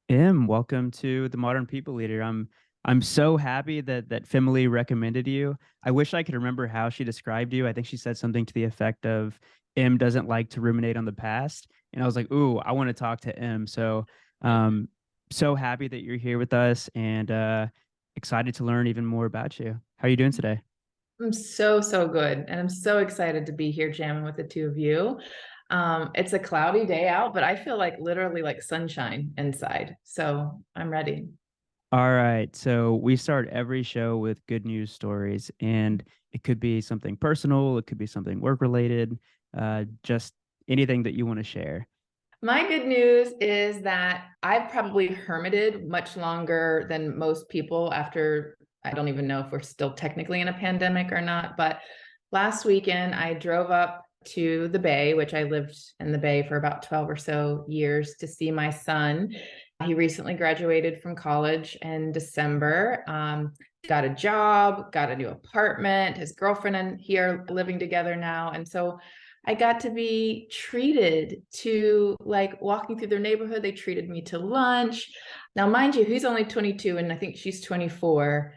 Welcome to the Modern People Leader. I'm so happy that Finley recommended you. I wish I could remember how she described you. I think she said something to the effect of M doesn't like to ruminate on the past. And I was like, ooh, I want to talk to M. Um, so happy that you're here with us and excited to learn even more about you. How are you doing today? I'm so good. And I'm so excited to be here jamming with the two of you. It's a cloudy day out, but I feel like literally like sunshine inside. So I'm ready. All right. So we start every show with good news stories, and it could be something personal, it could be something work related, just anything that you want to share. My good news is that I've probably hermited much longer than most people after, I don't even know if we're still technically in a pandemic or not, but last weekend I drove up to the Bay, which I lived in the Bay for about 12 or so years to see my son. He recently graduated from college in December. Got a job, got a new apartment. His girlfriend and he are living together now. And so I got to be treated to like walking through their neighborhood. They treated me to lunch. Now, mind you, he's only 22 and I think she's 24.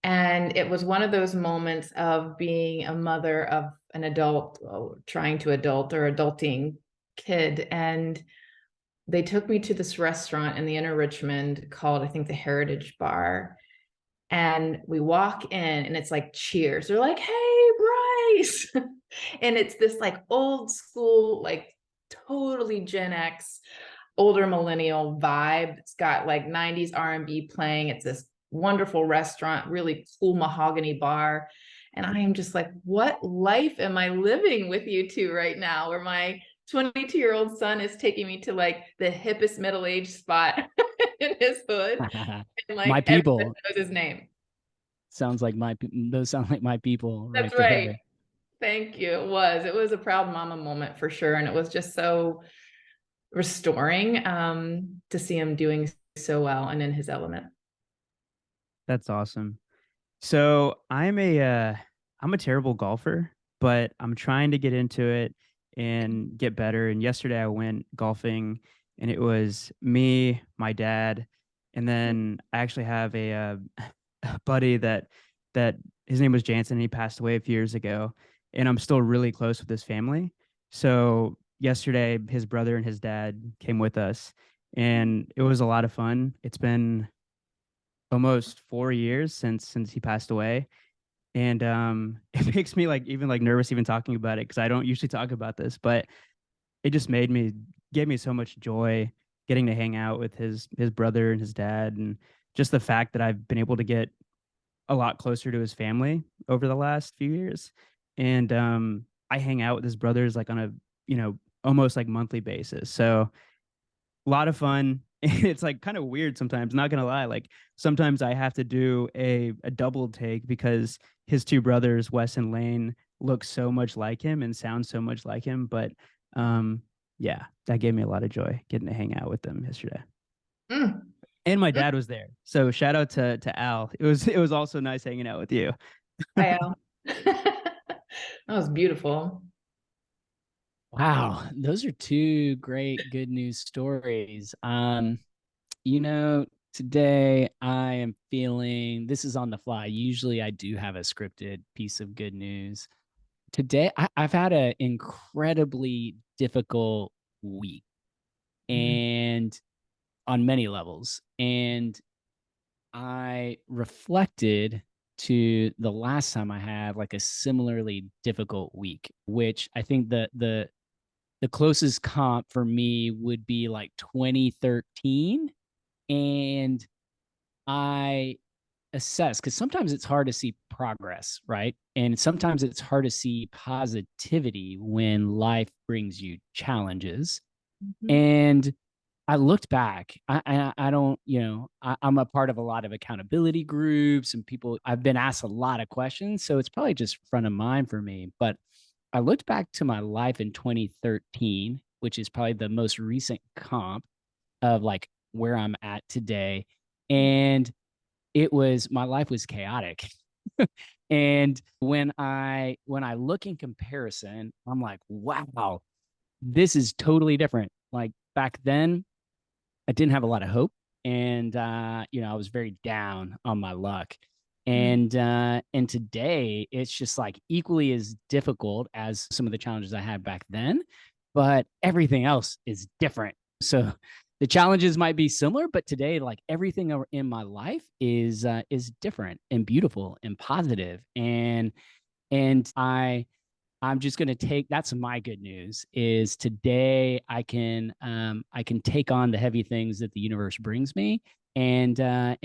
And it was one of those moments of being a mother of an adult, trying to adult or adulting kid. And they took me to this restaurant in the inner Richmond called, I think, the Heritage Bar. And we walk in and it's like cheers. They're like, hey, Bryce. And it's this like old school, like totally Gen X, older millennial vibe. It's got like 90s R&B playing. It's this wonderful restaurant, really cool mahogany bar. And I am just like, what life am I living with you two right now? Where my 22-year-old son is taking me to like the hippest middle-aged spot in his hood. And My like everybody people. knows his name. Those sound like my people right That's right. there. Thank you. It was a proud mama moment for sure. And it was just so restoring to see him doing so well and in his element. That's awesome. So I'm a terrible golfer, but I'm trying to get into it and get better. And yesterday I went golfing, and it was me, my dad, and then I actually have a buddy that his name was Jansen, and he passed away a few years ago, and I'm still really close with his family. So yesterday his brother and his dad came with us, and it was a lot of fun. It's been almost 4 years since he passed away, and it makes me like even like nervous even talking about it because I don't usually talk about this, but it just gave me so much joy getting to hang out with his brother and his dad, and just the fact that I've been able to get a lot closer to his family over the last few years. And I hang out with his brothers like on a, almost like monthly basis. So a lot of fun. It's like kind of weird sometimes, not gonna lie. Like sometimes I have to do a double take because his two brothers, Wes and Lane, look so much like him and sound so much like him. But um, yeah, that gave me a lot of joy getting to hang out with them yesterday. Mm, And my mm, dad was there. So shout out to Al. It was also nice hanging out with you. hi, Al. That was beautiful. Wow, those are two great good news stories. Today I am feeling this is on the fly. Usually I do have a scripted piece of good news. Today I've had an incredibly difficult week Mm, and on many levels. And I reflected to the last time I had like a similarly difficult week, which I think the closest comp for me would be like 2013. And I assess because sometimes it's hard to see progress, right? And sometimes it's hard to see positivity when life brings you challenges. mhm. And I looked back. I don't, I'm a part of a lot of accountability groups and people. I've been asked a lot of questions, so it's probably just front of mind for me. But I looked back to my life in 2013, which is probably the most recent comp of like where I'm at today, and it was my life was chaotic. And when I look in comparison, I'm like, wow, this is totally different. Like back then, I didn't have a lot of hope, and I was very down on my luck. And today it's just like equally as difficult as some of the challenges I had back then, but everything else is different. So the challenges might be similar, but today, like everything in my life is different and beautiful and positive. And I'm just going to take, that's my good news, is today I can take on the heavy things that the universe brings me, and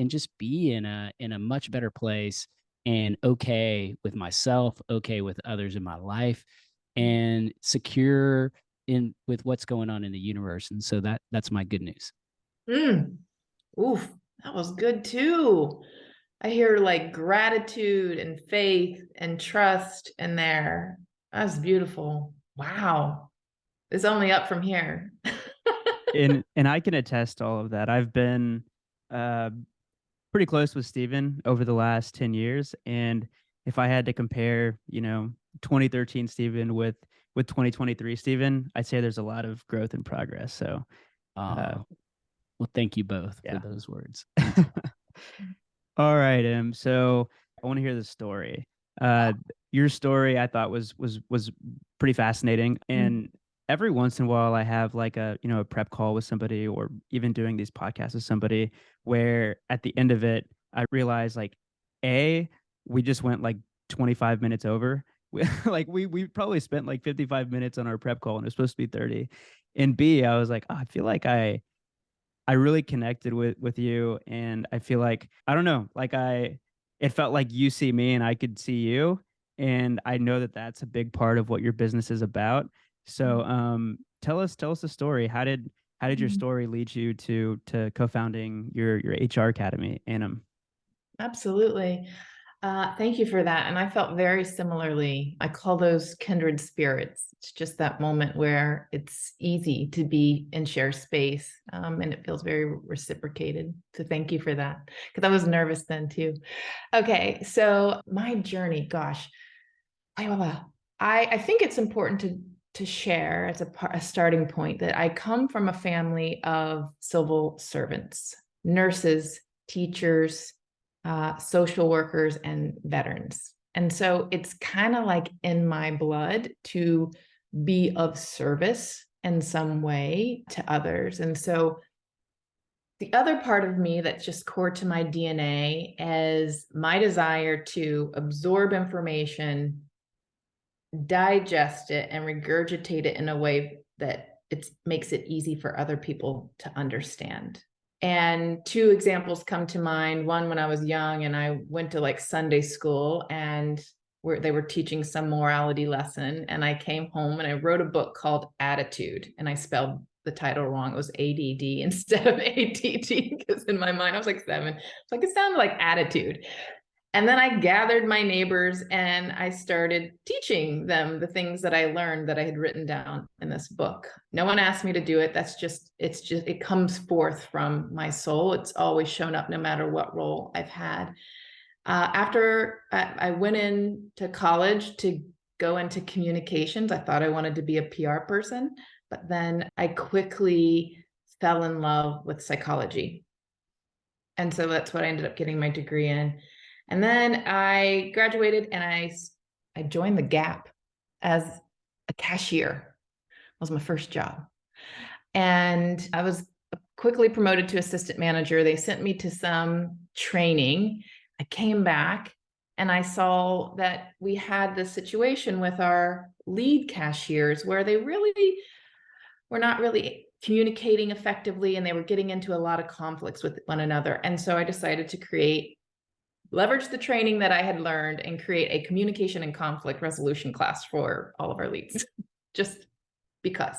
just be in a much better place, and okay with myself, okay with others in my life, and secure in with what's going on in the universe. And so that's my good news. Mm. Oof, that was good too. I hear like gratitude and faith and trust in there. That's beautiful. Wow. It's only up from here. And I can attest to all of that. I've been uh, pretty close with Steven over the last 10 years. And if I had to compare, 2013 Steven with 2023 Steven, I'd say there's a lot of growth and progress. So uh, Well, thank you both for yeah. those words. All right, so I want to hear the story. Your story I thought was pretty fascinating, and every once in a while I have like a prep call with somebody, or even doing these podcasts with somebody, where at the end of it I realize, like, we just went like 25 minutes over. We probably spent like 55 minutes on our prep call, and it was supposed to be 30. And B, I was like, oh, I feel like I really connected with you, and I feel like, I don't know, like it felt like you see me and I could see you, and I know that that's a big part of what your business is about. So tell us the story. How did your story lead you to co-founding your HR academy, Annem? Absolutely. Thank you for that. And I felt very similarly. I call those kindred spirits. It's just that moment where it's easy to be and share space, and it feels very reciprocated. So thank you for that, because I was nervous then too. Okay, so my journey, gosh, I think it's important to share as a starting point that I come from a family of civil servants, nurses, teachers, social workers, and veterans. And so it's kind of like in my blood to be of service in some way to others. And so the other part of me that's just core to my DNA is my desire to absorb information, digest it, and regurgitate it in a way that it makes it easy for other people to understand. And two examples come to mind. One, when I was young and I went to like Sunday school, and where they were teaching some morality lesson, and I came home and I wrote a book called Attitude, and I spelled the title wrong. It was ADD instead of ATT, because in my mind I was like 7. It's like, it sounded like attitude. And then I gathered my neighbors and I started teaching them the things that I learned that I had written down in this book. No one asked me to do it. It comes forth from my soul. It's always shown up no matter what role I've had. After I went into college to go into communications, I thought I wanted to be a PR person, but then I quickly fell in love with psychology. And so that's what I ended up getting my degree in. And then I graduated and I joined the Gap as a cashier. It was my first job. And I was quickly promoted to assistant manager. They sent me to some training. I came back and I saw that we had this situation with our lead cashiers where they really were not really communicating effectively, and they were getting into a lot of conflicts with one another. And so I decided to leverage the training that I had learned and create a communication and conflict resolution class for all of our leads, just because.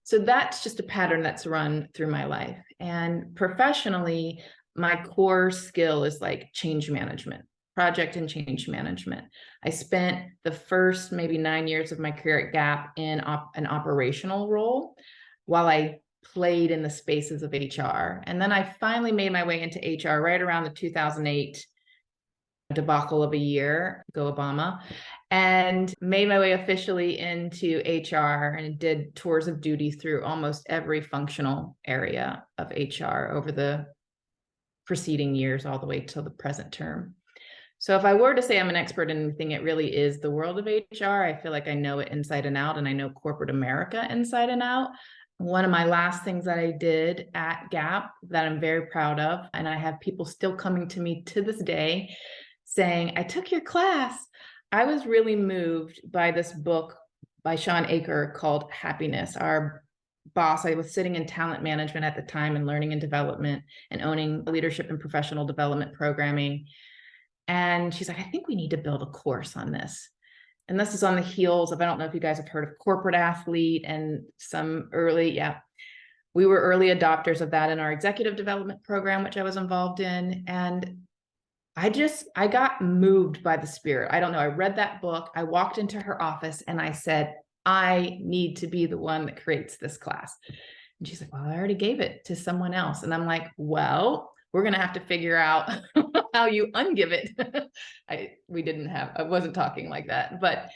So that's just a pattern that's run through my life. And professionally, my core skill is like change management, project and change management. I spent the first maybe 9 years of my career at Gap in an operational role while I played in the spaces of HR. And then I finally made my way into HR right around the 2008 debacle of a year, go Obama, and made my way officially into HR and did tours of duty through almost every functional area of HR over the preceding years, all the way till the present term. So if I were to say I'm an expert in anything, it really is the world of HR. I feel like I know it inside and out, and I know corporate America inside and out. One of my last things that I did at Gap that I'm very proud of, and I have people still coming to me to this day saying, I took your class. I was really moved by this book by Sean Aker called Happiness. Our boss, I was sitting in talent management at the time and learning and development and owning leadership and professional development programming. And she's like, I think we need to build a course on this. And this is on the heels of, I don't know if you guys have heard of Corporate Athlete and some early, we were early adopters of that in our executive development program, which I was involved in. And I got moved by the spirit. I don't know. I read that book. I walked into her office and I said, I need to be the one that creates this class. And she's like, well, I already gave it to someone else. And I'm like, well, we're going to have to figure out how you ungive it. I wasn't talking like that, but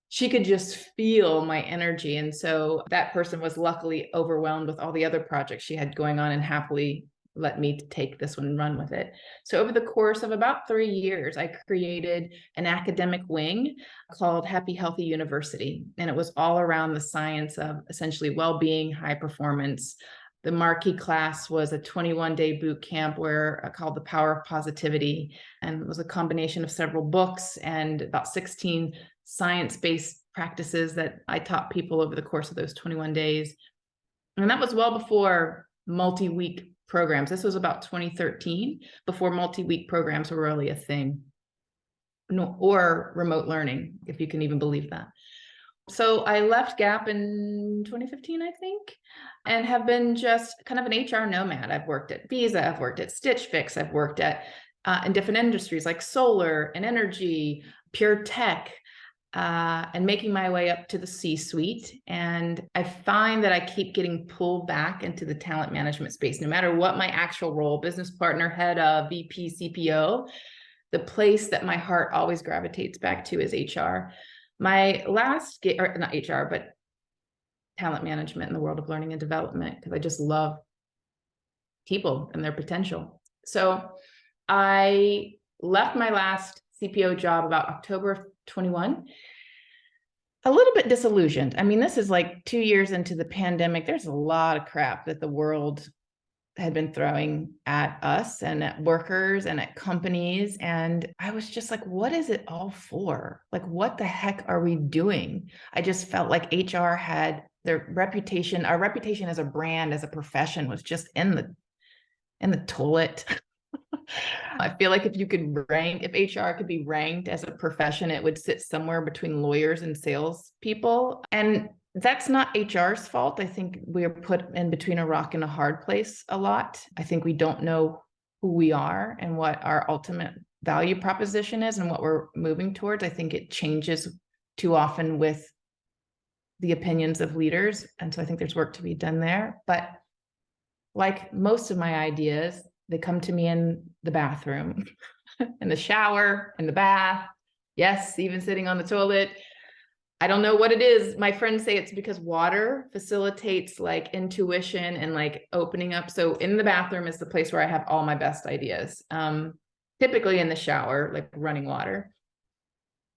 she could just feel my energy. And so that person was luckily overwhelmed with all the other projects she had going on and happily let me take this one and run with it. So over the course of about 3 years, I created an academic wing called Happy Healthy University. And it was all around the science of essentially well-being, high performance. The marquee class was a 21-day boot camp called The Power of Positivity, and it was a combination of several books and about 16 science-based practices that I taught people over the course of those 21 days. And that was well before multi-week programs. This was about 2013, before multi-week programs were really a thing, or remote learning, if you can even believe that. So I left Gap in 2015, I think, and have been just kind of an HR nomad. I've worked at Visa, I've worked at Stitch Fix, I've worked at in different industries like solar and energy, pure tech, and making my way up to the C-suite. And I find that I keep getting pulled back into the talent management space, no matter what my actual role, business partner, head of, VP, CPO, the place that my heart always gravitates back to is HR. My last gig, or not HR, but talent management in the world of learning and development, because I just love people and their potential. So I left my last CPO job about October of 21, a little bit disillusioned. I mean, this is like 2 years into the pandemic. There's a lot of crap that the world had been throwing at us and at workers and at companies. And I was just like, what is it all for? Like, what the heck are we doing? I just felt like HR had their reputation, our reputation as a brand, as a profession, was just in the toilet. I feel like if HR could be ranked as a profession, it would sit somewhere between lawyers and salespeople. And that's not HR's fault. I think we are put in between a rock and a hard place a lot. I think we don't know who we are and what our ultimate value proposition is and what we're moving towards. I think it changes too often with the opinions of leaders. And so I think there's work to be done there. But like most of my ideas, they come to me in the bathroom, in the shower, in the bath. Yes, even sitting on the toilet. I don't know what it is. My friends say it's because water facilitates like intuition and like opening up. So in the bathroom is the place where I have all my best ideas. Typically in the shower, like running water.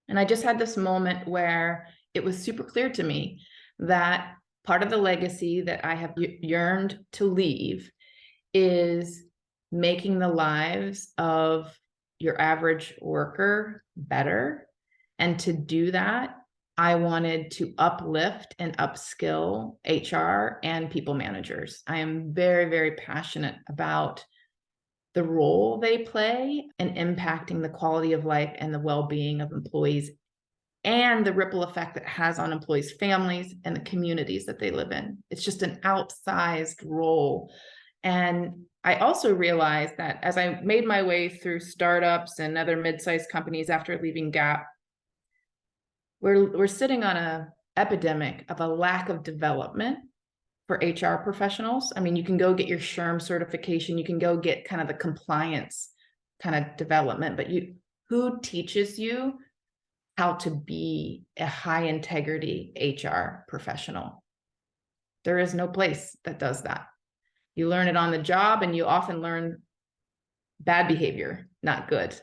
And I just had this moment where it was super clear to me that part of the legacy that I have yearned to leave is making the lives of your average worker better. And to do that, I wanted to uplift and upskill HR and people managers. I am very, very passionate about the role they play in impacting the quality of life and the well-being of employees and the ripple effect that it has on employees' families and the communities that they live in. It's just an outsized role. And I also realized that as I made my way through startups and other mid-sized companies after leaving Gap, we're sitting on an epidemic of a lack of development for HR professionals. I mean, you can go get your SHRM certification, you can go get kind of the compliance kind of development, but who teaches you how to be a high integrity HR professional? There is no place that does that. You learn it on the job, and you often learn bad behavior, not good.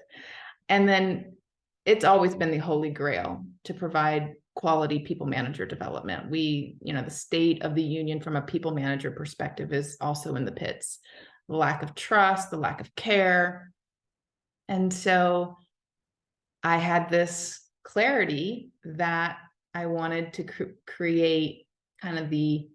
And then it's always been the holy grail to provide quality people manager development. The state of the union from a people manager perspective is also in the pits. The lack of trust, the lack of care. And so I had this clarity that I wanted to create kind of the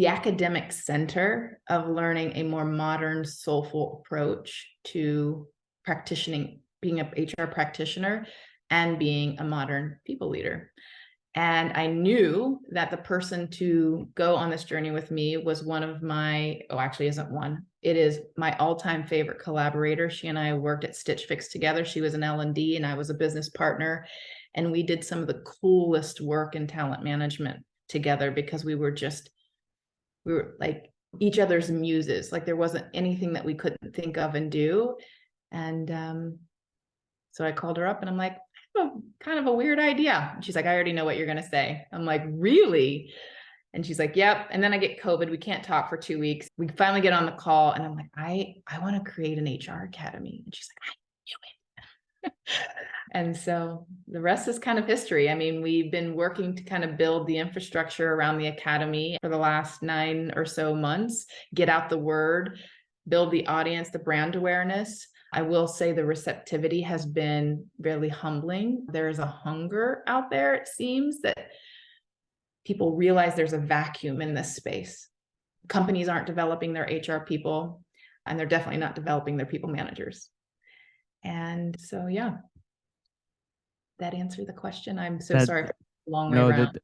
academic center of learning a more modern, soulful approach to practicing, being an HR practitioner and being a modern people leader. And I knew that the person to go on this journey with me was one of my, actually isn't one, it is my all-time favorite collaborator. She and I worked at Stitch Fix together. She was an L&D and I was a business partner. And we did some of the coolest work in talent management together because we were like each other's muses. Like there wasn't anything that we couldn't think of and do. And so I called her up and I'm like, kind of a weird idea. And she's like, I already know what you're going to say. I'm like, really? And she's like, yep. And then I get COVID. We can't talk for 2 weeks. We finally get on the call and I'm like, I want to create an HR academy. And she's like, I knew it. And so the rest is kind of history. I mean, we've been working to kind of build the infrastructure around the academy for the last 9 or so months, get out the word, build the audience, the brand awareness. I will say the receptivity has been really humbling. There is a hunger out there, it seems, that people realize there's a vacuum in this space. Companies aren't developing their HR people, and they're definitely not developing their people managers. And so, yeah, that answered the question. I'm so sorry for the long way around.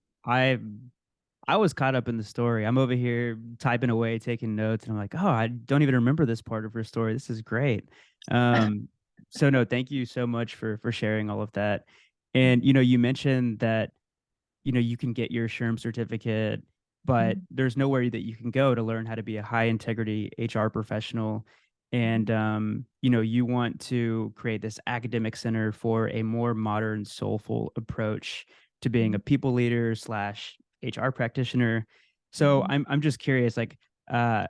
I was caught up in the story. I'm over here typing away, taking notes, and I'm like, oh, I don't even remember this part of her story. This is great. So no, thank you so much for sharing all of that. And you mentioned that you can get your SHRM certificate, but there's nowhere that you can go to learn how to be a high integrity HR professional. And you want to create this academic center for a more modern, soulful approach to being a people leader / HR practitioner. So I'm just curious, like I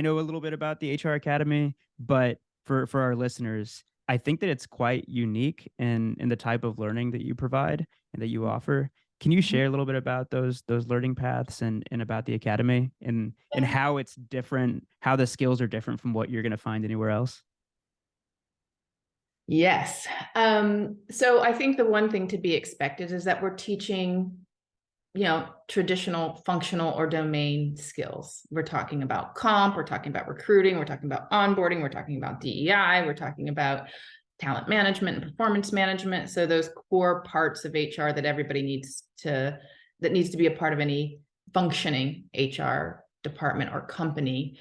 know a little bit about the HR Academy, but for our listeners, I think that it's quite unique in the type of learning that you provide and that you offer. Can you share a little bit about those learning paths and about the academy and how it's different, how the skills are different from what you're going to find anywhere else? Yes. So I think the one thing to be expected is that we're teaching, traditional functional or domain skills. We're talking about comp, we're talking about recruiting, we're talking about onboarding, we're talking about DEI, we're talking about talent management and performance management. So those core parts of HR that everybody needs to be a part of any functioning HR department or company.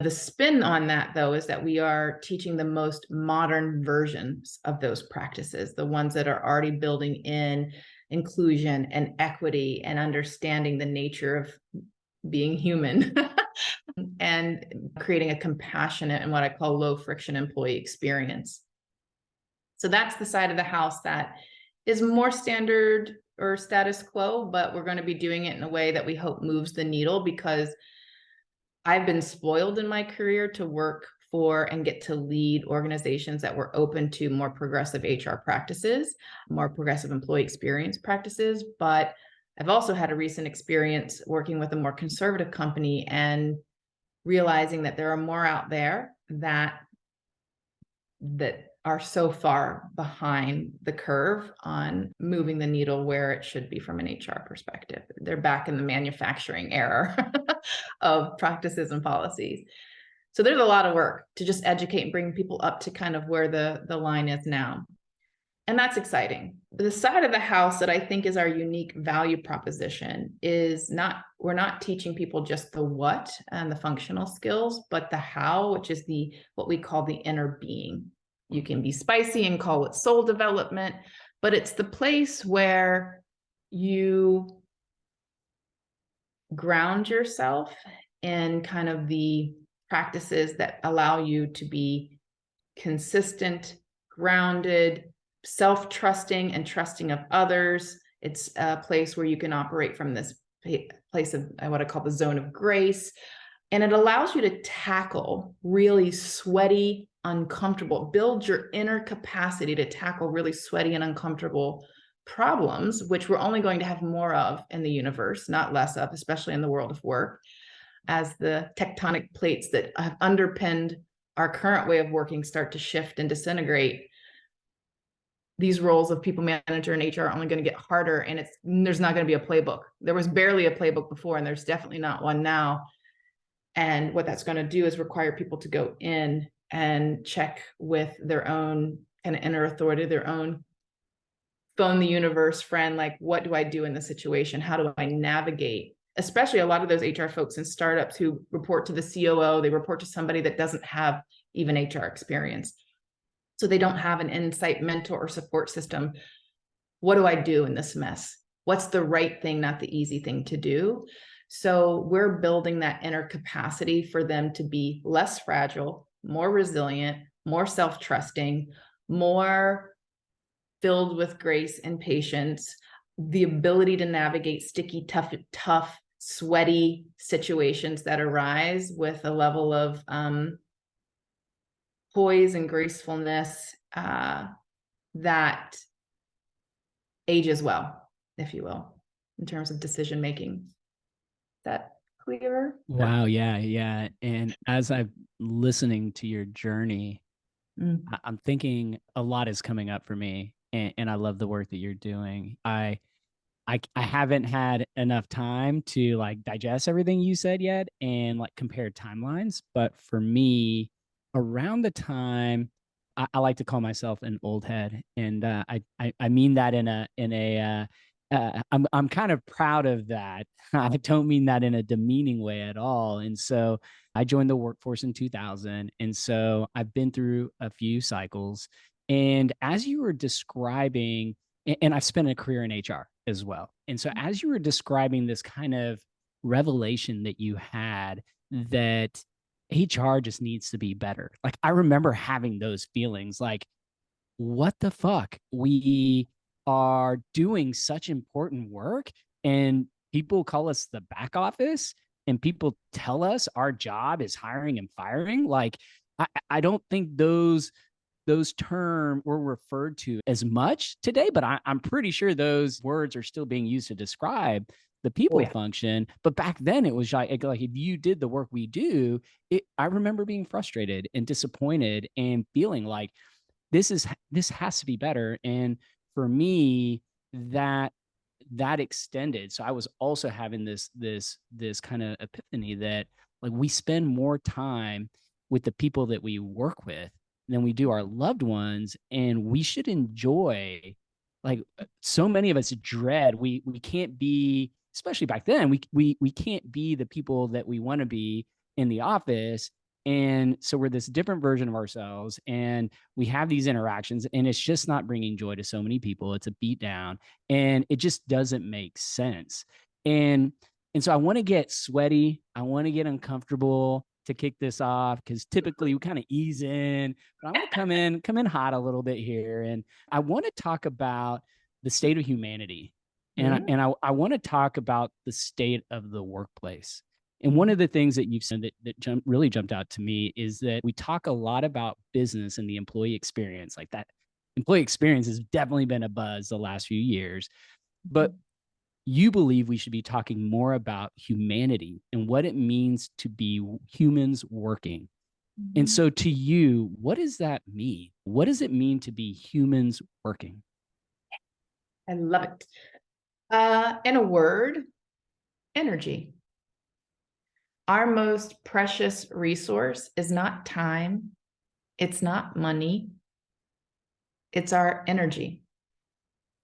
The spin on that, though, is that we are teaching the most modern versions of those practices, the ones that are already building in inclusion and equity and understanding the nature of being human and creating a compassionate and what I call low friction employee experience. So that's the side of the house that is more standard or status quo, but we're going to be doing it in a way that we hope moves the needle, because I've been spoiled in my career to work for and get to lead organizations that were open to more progressive HR practices, more progressive employee experience practices. But I've also had a recent experience working with a more conservative company and realizing that there are more out there that are so far behind the curve on moving the needle where it should be from an HR perspective. They're back in the manufacturing era of practices and policies. So there's a lot of work to just educate and bring people up to kind of where the line is now. And that's exciting. The side of the house that I think is our unique value proposition is we're not teaching people just the what and the functional skills, but the how, which is what we call the inner being. You can be spicy and call it soul development, but it's the place where you ground yourself in kind of the practices that allow you to be consistent, grounded, self-trusting and trusting of others. It's a place where you can operate from this place of what I call the zone of grace. And it allows you to tackle really sweaty, uncomfortable, build your inner capacity to tackle really sweaty and uncomfortable problems, which we're only going to have more of in the universe, not less of, especially in the world of work, as the tectonic plates that have underpinned our current way of working start to shift and disintegrate. These roles of people manager and HR are only going to get harder, and there's not going to be a playbook. There was barely a playbook before, and there's definitely not one now. And what that's going to do is require people to go in and check with their own kind of inner authority, their own phone the universe friend, like, what do I do in this situation? How do I navigate? Especially a lot of those HR folks in startups who report to the COO, they report to somebody that doesn't have even HR experience. So they don't have an insight mentor or support system. What do I do in this mess? What's the right thing, not the easy thing to do? So we're building that inner capacity for them to be less fragile, more resilient, more self-trusting, more filled with grace and patience, the ability to navigate sticky, tough, sweaty situations that arise with a level of poise and gracefulness that ages well, if you will, in terms of decision making. Is that clear? Wow. Yeah. And as I'm listening to your journey, I'm thinking a lot is coming up for me, and I love the work that you're doing. I haven't had enough time to like digest everything you said yet and like compare timelines. But for me, around the time I like to call myself an old head, and I mean that in a I'm kind of proud of that. I don't mean that in a demeaning way at all. And so I joined the workforce in 2000, and so I've been through a few cycles. And as you were describing, and I've spent a career in HR as well. And so as you were describing this kind of revelation that you had that HR just needs to be better. Like I remember having those feelings like, what the fuck? We are doing such important work and people call us the back office and people tell us our job is hiring and firing. Like I don't think those terms were referred to as much today, but I'm pretty sure those words are still being used to describe the people function. But back then it was like if you did the work we do, I remember being frustrated and disappointed and feeling like this has to be better. And for me, that extended. So I was also having this kind of epiphany that like we spend more time with the people that we work with than we do our loved ones, and we should enjoy. Like so many of us dread we can't be, especially back then, we can't be the people that we want to be in the office. And so we're this different version of ourselves, and we have these interactions, and it's just not bringing joy to so many people. It's a beat down, and it just doesn't make sense. And so I want to get sweaty. I want to get uncomfortable to kick this off, because typically we kind of ease in, but I'm going to come in hot a little bit here. And I want to talk about the state of humanity. And I want to talk about the state of the workplace. And one of the things that you've said that really jumped out to me is that we talk a lot about business and the employee experience. Like that employee experience has definitely been a buzz the last few years. But you believe we should be talking more about humanity and what it means to be humans working. And so to you, what does that mean? What does it mean to be humans working? I love it. In a word, energy. Our most precious resource is not time. It's not money. It's our energy.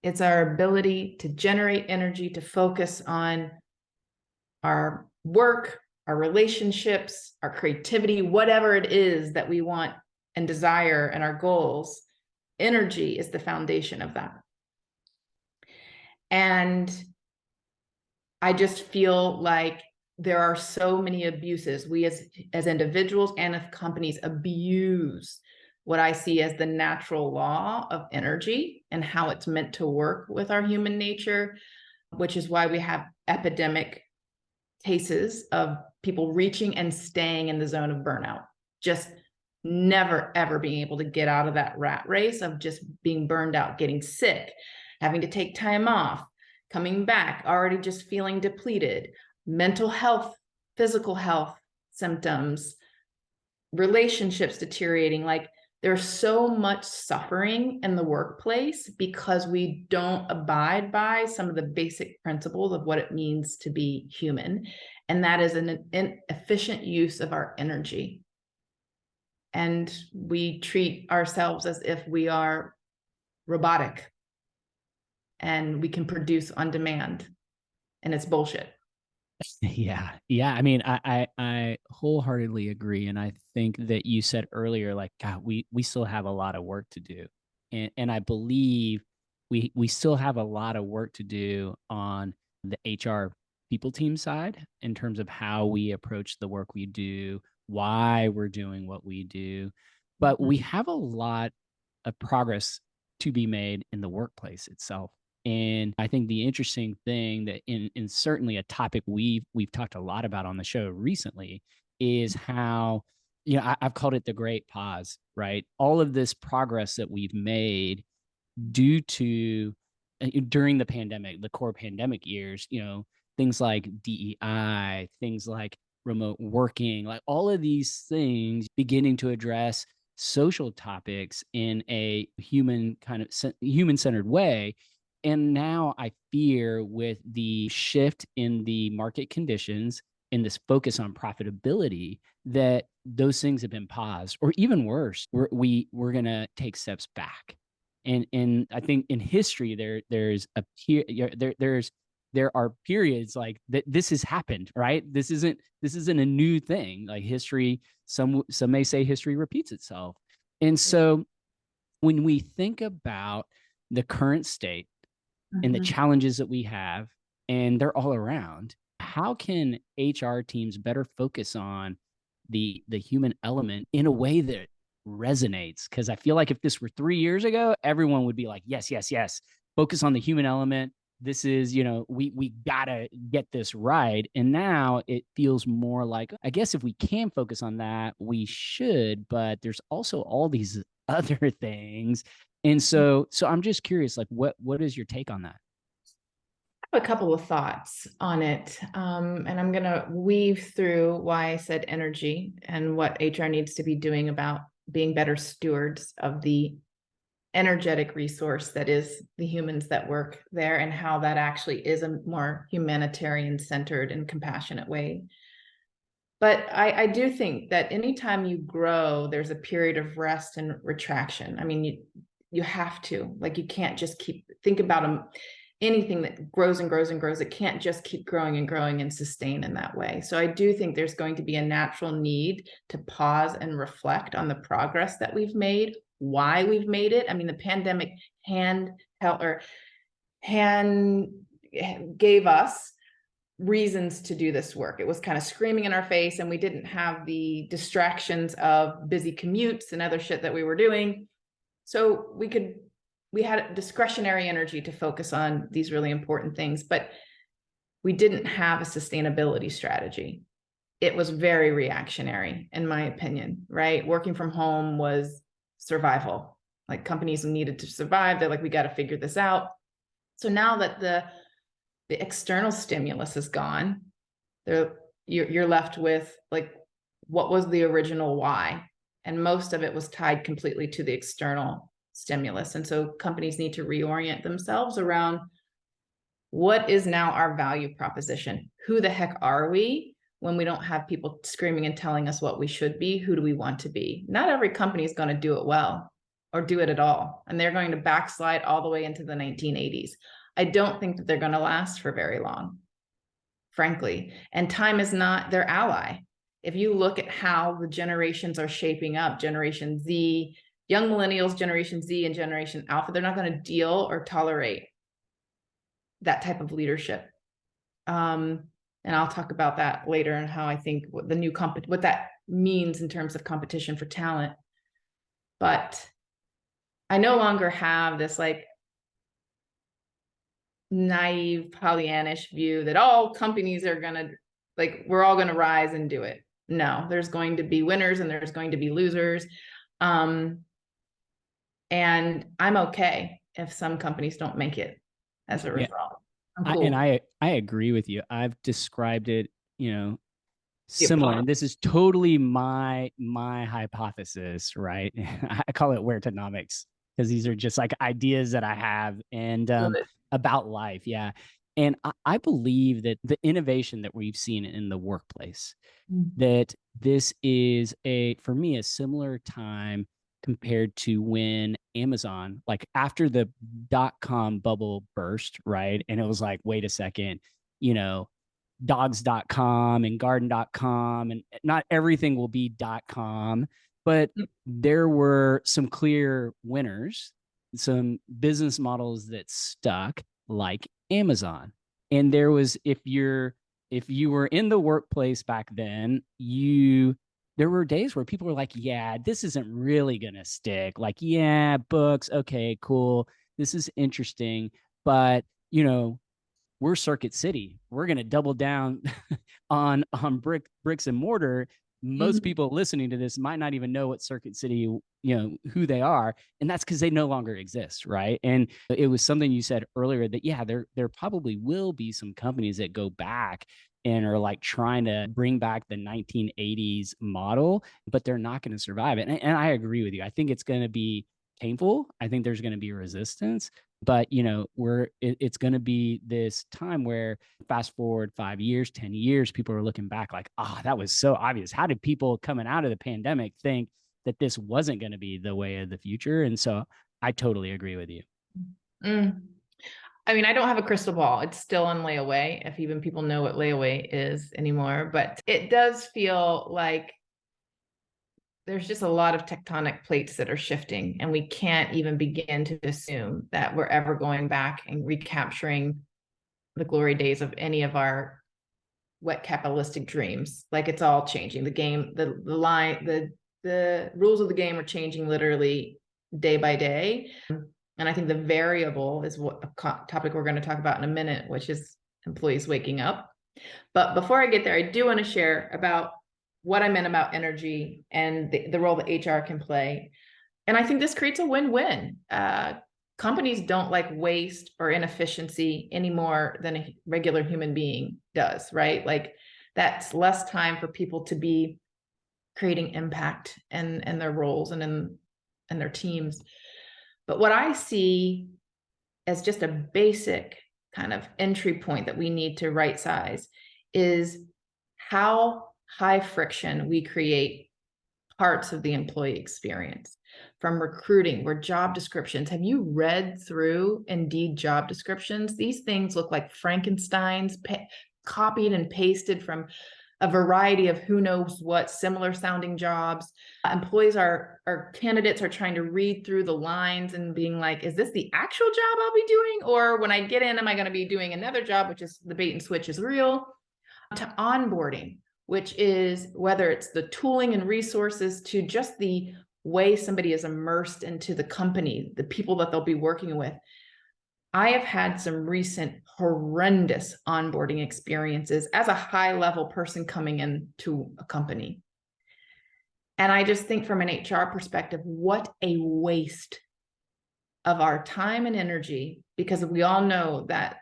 It's our ability to generate energy, to focus on our work, our relationships, our creativity, whatever it is that we want and desire and our goals. Energy is the foundation of that. And I just feel like there are so many abuses. We as individuals and as companies abuse what I see as the natural law of energy and how it's meant to work with our human nature, which is why we have epidemic cases of people reaching and staying in the zone of burnout, just never, ever being able to get out of that rat race of just being burned out, getting sick, having to take time off, coming back, already just feeling depleted, mental health, physical health symptoms, relationships deteriorating. Like, there's so much suffering in the workplace because we don't abide by some of the basic principles of what it means to be human. And that is an inefficient use of our energy. And we treat ourselves as if we are robotic and we can produce on demand. And it's bullshit. Yeah. Yeah. I mean, I wholeheartedly agree. And I think that you said earlier, like, God, we still have a lot of work to do. And I believe we still have a lot of work to do on the HR people team side in terms of how we approach the work we do, why we're doing what we do. But we have a lot of progress to be made in the workplace itself. And I think the interesting thing that in certainly a topic we've talked a lot about on the show recently is how, I've called it the great pause, right? All of this progress that we've made due to during the pandemic, the core pandemic years, things like DEI, things like remote working, like all of these things beginning to address social topics in a human kind of human-centered way. And now I fear with the shift in the market conditions and this focus on profitability that those things have been paused, or even worse, we're going to take steps back. And I think in history there are periods like that this has happened, right? This isn't a new thing. Like history, some may say history repeats itself. And so when we think about the current state and the challenges that we have, and they're all around, how can HR teams better focus on the human element in a way that resonates? Because I feel like if this were 3 years ago, everyone would be like, yes, yes, yes, focus on the human element. This is, we gotta get this right. And now it feels more like, I guess if we can focus on that, we should, but there's also all these other things. And so I'm just curious, like, what is your take on that? I have a couple of thoughts on it. And I'm going to weave through why I said energy and what HR needs to be doing about being better stewards of the energetic resource that is the humans that work there, and how that actually is a more humanitarian centered and compassionate way. But I do think that anytime you grow, there's a period of rest and retraction. I mean, you have to, like, you can't just think about anything that grows and grows and grows. It can't just keep growing and growing and sustain in that way. So I do think there's going to be a natural need to pause and reflect on the progress that we've made, why we've made it. I mean, the pandemic gave us reasons to do this work. It was kind of screaming in our face, and we didn't have the distractions of busy commutes and other shit that we were doing. So we had discretionary energy to focus on these really important things, but we didn't have a sustainability strategy. It was very reactionary, in my opinion, right? Working from home was survival. Like, companies needed to survive. They're like, we got to figure this out. So now that the external stimulus is gone, you're left with, like, what was the original why? And most of it was tied completely to the external stimulus. And so companies need to reorient themselves around, what is now our value proposition? Who the heck are we when we don't have people screaming and telling us what we should be? Who do we want to be? Not every company is going to do it well or do it at all. And they're going to backslide all the way into the 1980s. I don't think that they're going to last for very long, frankly. And time is not their ally. If you look at how the generations are shaping up, Generation Z, young millennials, Generation Z, and Generation Alpha, they're not going to deal or tolerate that type of leadership. And I'll talk about that later, and how I think what that means in terms of competition for talent. But I no longer have this like naive Pollyannish view that all companies are going to, like, we're all going to rise and do it. No, there's going to be winners and there's going to be losers. And I'm okay if some companies don't make it as a result. I'm cool. I agree with you. I've described it, Yeah, similar, and this is totally my hypothesis, right? I call it weretonomics because these are just like ideas that I have and about life. Yeah. And I believe that the innovation that we've seen in the workplace, that this is for me, a similar time compared to when Amazon, like after the .com bubble burst, right? And it was like, wait a second, dogs.com and garden.com, and not everything will be .com, but there were some clear winners, some business models that stuck, like Amazon. And there was, if you were in the workplace back then, there were days where people were like, yeah, this isn't really gonna stick. Like, yeah, books, okay, cool, this is interesting, but we're Circuit City. We're going to double down on bricks and mortar. Most people listening to this might not even know what Circuit City, who they are, and that's because they no longer exist, right? And it was something you said earlier that there probably will be some companies that go back and are like trying to bring back the 1980s model, but they're not going to survive it. And I agree with you. I think it's going to be painful. I think there's going to be resistance, but it's going to be this time where fast forward 5 years, 10 years, people are looking back like, that was so obvious. How did people coming out of the pandemic think that this wasn't going to be the way of the future? And so I totally agree with you. I mean, I don't have a crystal ball. It's still on layaway, if even people know what layaway is anymore, but it does feel like there's just a lot of tectonic plates that are shifting, and we can't even begin to assume that we're ever going back and recapturing the glory days of any of our wet capitalistic dreams. Like, it's all changing. The game, the rules of the game are changing literally day by day. And I think the variable is what a topic we're going to talk about in a minute, which is employees waking up. But before I get there, I do want to share about what I meant about energy and the role that HR can play. And I think this creates a win-win. Companies don't like waste or inefficiency any more than a regular human being does, right? Like, that's less time for people to be creating impact in their roles and in their teams. But what I see as just a basic kind of entry point that we need to right size is how high friction we create parts of the employee experience, from recruiting, where job descriptions, have you read through Indeed job descriptions? These things look like Frankenstein's, copied and pasted from a variety of who knows what similar sounding jobs. Employees candidates are trying to read through the lines and being like, is this the actual job I'll be doing? Or when I get in, am I going to be doing another job, which is the bait and switch is real? To onboarding, which is whether it's the tooling and resources to just the way somebody is immersed into the company, the people that they'll be working with. I have had some recent horrendous onboarding experiences as a high-level person coming into a company. And I just think from an HR perspective, what a waste of our time and energy, because we all know that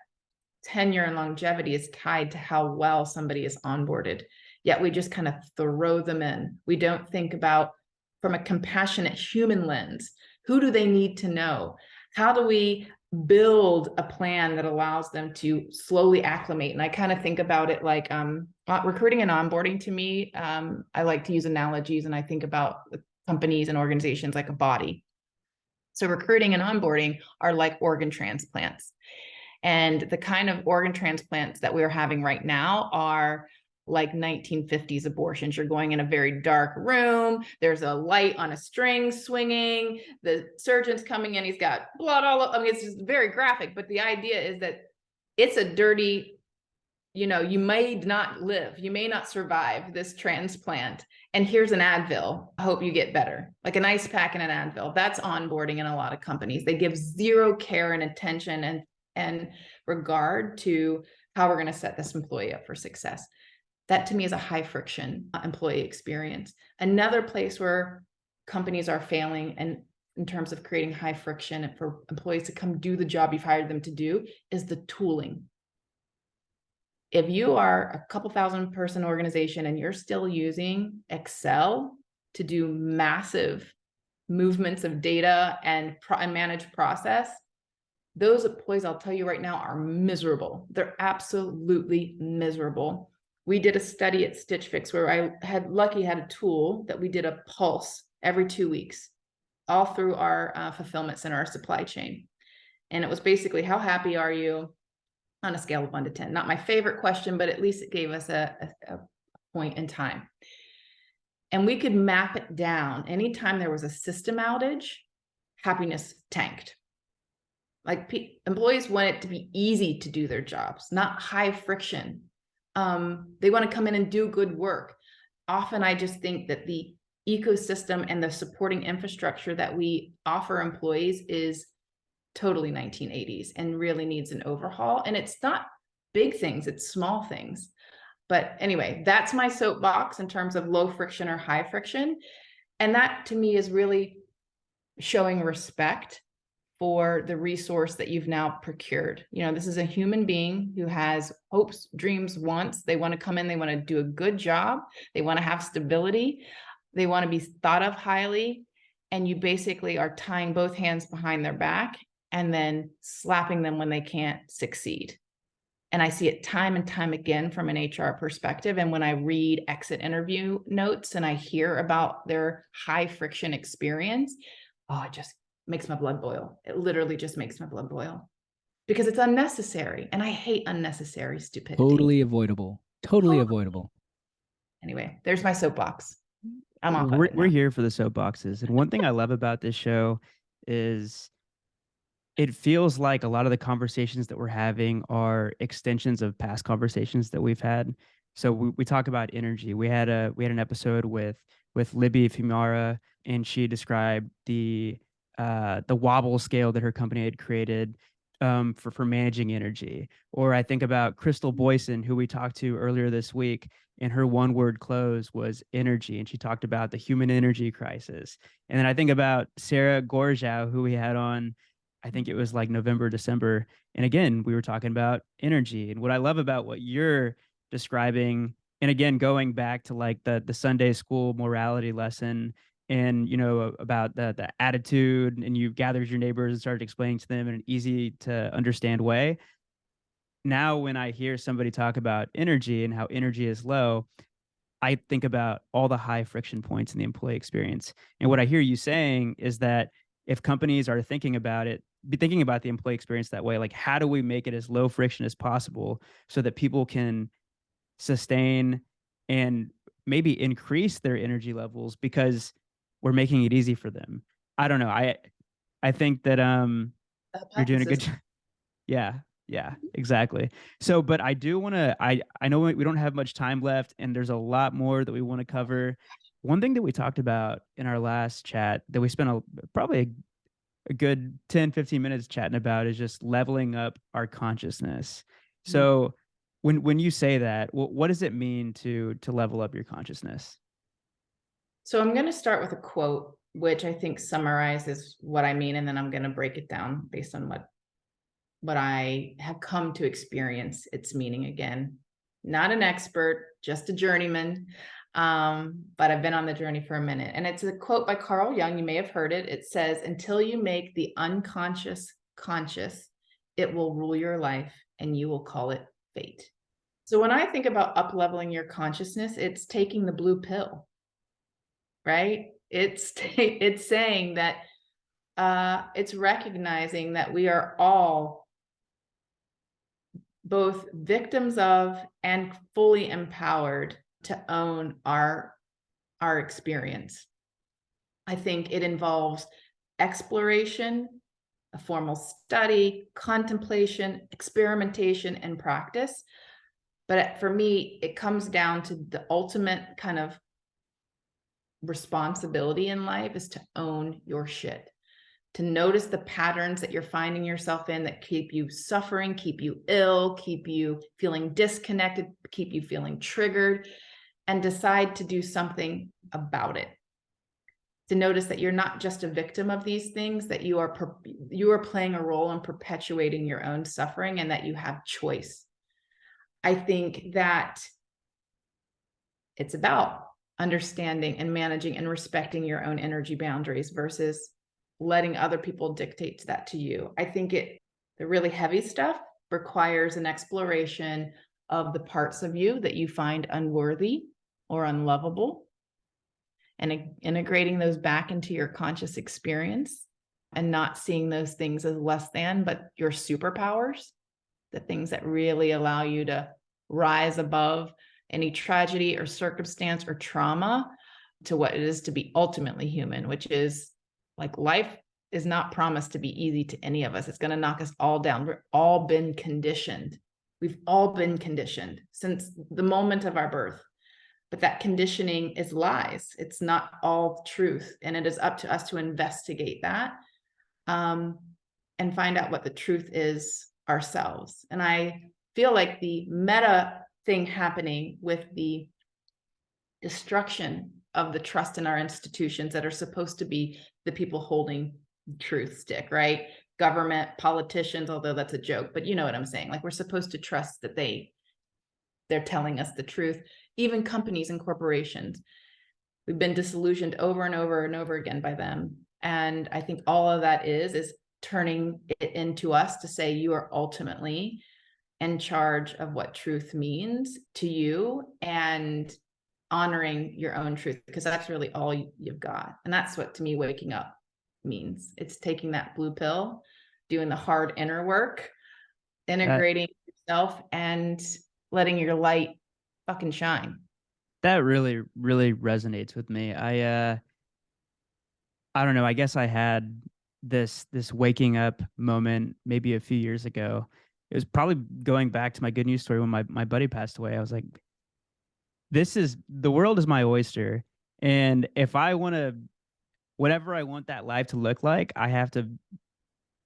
tenure and longevity is tied to how well somebody is onboarded. Yet we just kind of throw them in. We don't think about, from a compassionate human lens, who do they need to know? How do we build a plan that allows them to slowly acclimate? And I kind of think about it like recruiting and onboarding. To me, I like to use analogies, and I think about companies and organizations like a body. So recruiting and onboarding are like organ transplants. And the kind of organ transplants that we're having right now are like 1950s abortions. You're going in a very dark room. There's a light on a string swinging. The surgeon's coming in. He's got blood all over. I mean, it's just very graphic. But the idea is that it's a dirty, you may not live, you may not survive this transplant. And here's an Advil. I hope you get better. Like an ice pack and an Advil. That's onboarding in a lot of companies. They give zero care and attention and regard to how we're going to set this employee up for success. That to me is a high friction employee experience. Another place where companies are failing and in terms of creating high friction for employees to come do the job you've hired them to do is the tooling. If you are a couple thousand person organization and you're still using Excel to do massive movements of data and manage process, those employees, I'll tell you right now, are miserable. They're absolutely miserable. We did a study at Stitch Fix where I had a tool that we did a pulse every 2 weeks, all through our fulfillment center, our supply chain. And it was basically, how happy are you on a scale of 1 to 10? Not my favorite question, but at least it gave us a point in time. And we could map it down. Anytime there was a system outage, happiness tanked. Like employees want it to be easy to do their jobs, not high friction. They want to come in and do good work. Often I just think that the ecosystem and the supporting infrastructure that we offer employees is totally 1980s and really needs an overhaul. And it's not big things, it's small things. But anyway, that's my soapbox in terms of low friction or high friction. And that to me is really showing respect for the resource that you've now procured. This is a human being who has hopes, dreams, wants. They want to come in, they want to do a good job. They want to have stability. They want to be thought of highly. And you basically are tying both hands behind their back and then slapping them when they can't succeed. And I see it time and time again from an HR perspective. And when I read exit interview notes and I hear about their high friction experience, it just makes my blood boil. It literally just makes my blood boil because it's unnecessary. And I hate unnecessary stupidity. Totally avoidable. Totally avoidable. Anyway, there's my soapbox. I'm off we're, of it we're now. here for the soapboxes. And one thing I love about this show is it feels like a lot of the conversations that we're having are extensions of past conversations that we've had. So we talk about energy. We had an episode with Libby Fumara, and she described the wobble scale that her company had created for managing energy. Or I think about Crystal Boyson, who we talked to earlier this week, and her one word close was energy. And she talked about the human energy crisis. And then I think about Sarah Gorjau, who we had on, I think it was like November, December. And again, we were talking about energy. And what I love about what you're describing, and again, going back to like the Sunday school morality lesson, and about the attitude, and you gathered your neighbors and started explaining to them in an easy to understand way. Now when I hear somebody talk about energy and how energy is low, I think about all the high friction points in the employee experience. And what I hear you saying is that if companies are thinking about the employee experience that way, like how do we make it as low friction as possible so that people can sustain and maybe increase their energy levels because we're making it easy for them. I don't know. I think that you're doing a good job. Yeah, exactly. So, but I do want to, I know we don't have much time left and there's a lot more that we want to cover. One thing that we talked about in our last chat that we spent probably a good 10, 15 minutes chatting about is just leveling up our consciousness. So when you say that, what does it mean to level up your consciousness? So I'm going to start with a quote, which I think summarizes what I mean, and then I'm going to break it down based on what I have come to experience its meaning again. Not an expert, just a journeyman, but I've been on the journey for a minute. And it's a quote by Carl Jung. You may have heard it. It says, "Until you make the unconscious conscious, it will rule your life and you will call it fate." So when I think about up-leveling your consciousness, it's taking the blue pill, right? It's saying that it's recognizing that we are all both victims of and fully empowered to own our experience. I think it involves exploration, a formal study, contemplation, experimentation, and practice. But for me, it comes down to the ultimate kind of responsibility in life is to own your shit, to notice the patterns that you're finding yourself in that keep you suffering, keep you ill, keep you feeling disconnected, keep you feeling triggered, and decide to do something about it. To notice that you're not just a victim of these things, that you are playing a role in perpetuating your own suffering, and that you have choice. I think that it's about understanding and managing and respecting your own energy boundaries versus letting other people dictate that to you. I think the really heavy stuff requires an exploration of the parts of you that you find unworthy or unlovable, and integrating those back into your conscious experience, and not seeing those things as less than, but your superpowers, the things that really allow you to rise above any tragedy or circumstance or trauma to what it is to be ultimately human, which is like life is not promised to be easy to any of us. It's going to knock us all down. We've all been conditioned. We've all been conditioned since the moment of our birth. But that conditioning is lies. It's not all truth. And it is up to us to investigate that and find out what the truth is ourselves. And I feel like the meta thing happening with the destruction of the trust in our institutions that are supposed to be the people holding truth stick, right? Government, politicians, although that's a joke, but you know what I'm saying? Like, we're supposed to trust that they're telling us the truth. Even companies and corporations, we've been disillusioned over and over and over again by them. And I think all of that is turning it into us to say, you are ultimately in charge of what truth means to you, and honoring your own truth, because that's really all you've got. And that's what, to me, waking up means. It's taking that blue pill, doing the hard inner work, integrating yourself, and letting your light fucking shine. That really, really resonates with me. I don't know. I guess I had this waking up moment maybe a few years ago. It was probably going back to my good news story when my buddy passed away. I was like, the world is my oyster. And if I want to, whatever I want that life to look like, I have to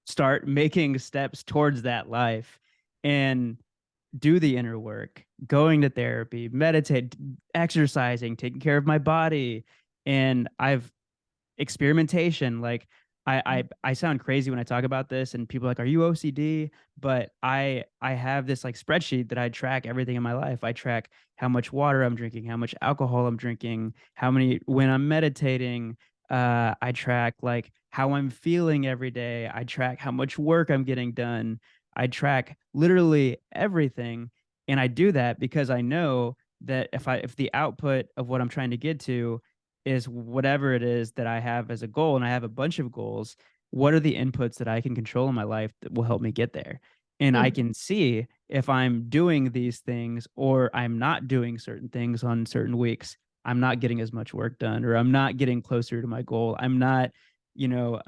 start making steps towards that life and do the inner work, going to therapy, meditate, exercising, taking care of my body. And I've experimentation. Like I sound crazy when I talk about this, and people are like, "Are you OCD?" But I have this like spreadsheet that I track everything in my life. I track how much water I'm drinking, how much alcohol I'm drinking, how many when I'm meditating. I track like how I'm feeling every day. I track how much work I'm getting done. I track literally everything, and I do that because I know that if the output of what I'm trying to get to is whatever it is that I have as a goal, and I have a bunch of goals, what are the inputs that I can control in my life that will help me get there? And I can see if I'm doing these things or I'm not doing certain things on certain weeks, I'm not getting as much work done, or I'm not getting closer to my goal. I'm not, you know,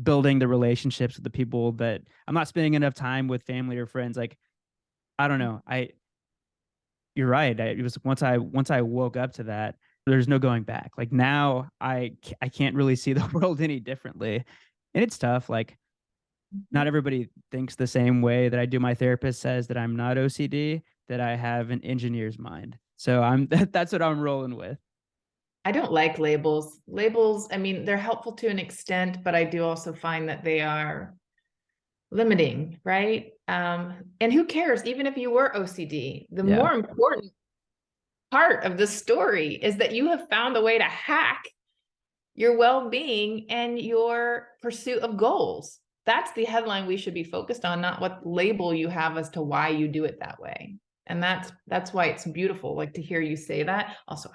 building the relationships with the people that I'm not spending enough time with family or friends. Like, I don't know. You're right. It was once I woke up to that, there's no going back. Like now I can't really see the world any differently. And it's tough. Like not everybody thinks the same way that I do. My therapist says that I'm not OCD, that I have an engineer's mind. So that's what I'm rolling with. I don't like labels. Labels, I mean, they're helpful to an extent, but I do also find that they are limiting, right? And who cares? Even if you were OCD, the more important part of the story is that you have found a way to hack your well-being and your pursuit of goals. That's the headline we should be focused on, not what label you have as to why you do it that way. And that's why it's beautiful, like to hear you say that. Also,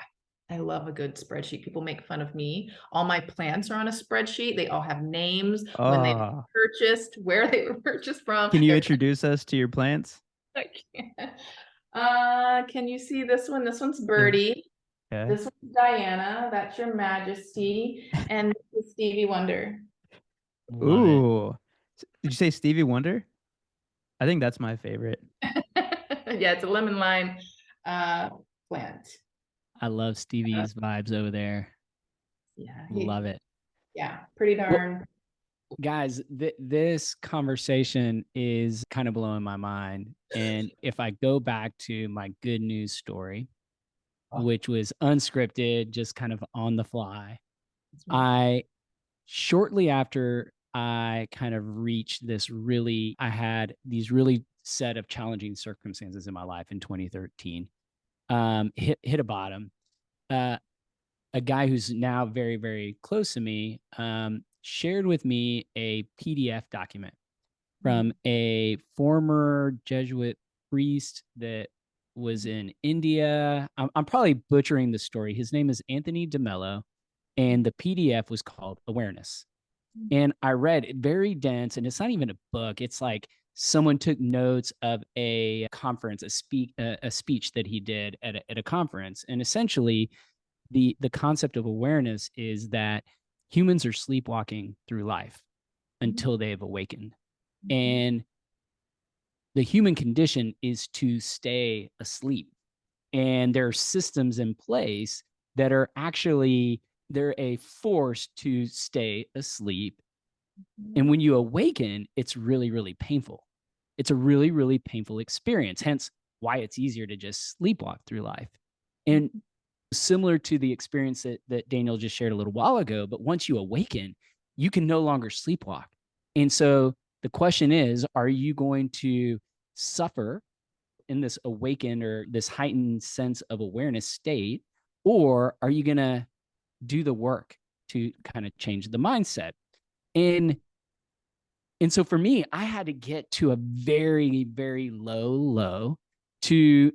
I love a good spreadsheet. People make fun of me. All my plants are on a spreadsheet. They all have names, when they were purchased, where they were purchased from. Can you introduce us to your plants? I can't. Can you see this one? This one's Birdie. Okay. This one's Diana. That's Your Majesty. And this is Stevie Wonder. Love Ooh. Did you say Stevie Wonder? I think that's my favorite. Yeah, it's a lemon lime plant. I love Stevie's vibes over there. Yeah, Love it. yeah, pretty Well, darn. guys, this conversation is kind of blowing my mind. And if I go back to my good news story, which was unscripted, just kind of on the fly, I shortly after I kind of reached I had these really set of challenging circumstances in my life in 2013. Hit a bottom. A guy who's now very, very close to me shared with me a PDF document from a former Jesuit priest that was in India. I'm probably butchering the story. His name is Anthony DeMello, and the PDF was called Awareness. And I read it, very dense, and it's not even a book. It's like someone took notes of a conference, a speech that he did at a conference, and essentially the concept of awareness is that humans are sleepwalking through life until they have awakened. And the human condition is to stay asleep. And there are systems in place that are actually, they're a force to stay asleep. And when you awaken, it's really, really painful. It's a really, really painful experience, hence why it's easier to just sleepwalk through life. And similar to the experience that Daniel just shared a little while ago, but once you awaken, you can no longer sleepwalk. And so the question is, are you going to suffer in this awakened or this heightened sense of awareness state, or are you going to do the work to kind of change the mindset? And so for me, I had to get to a very, very low to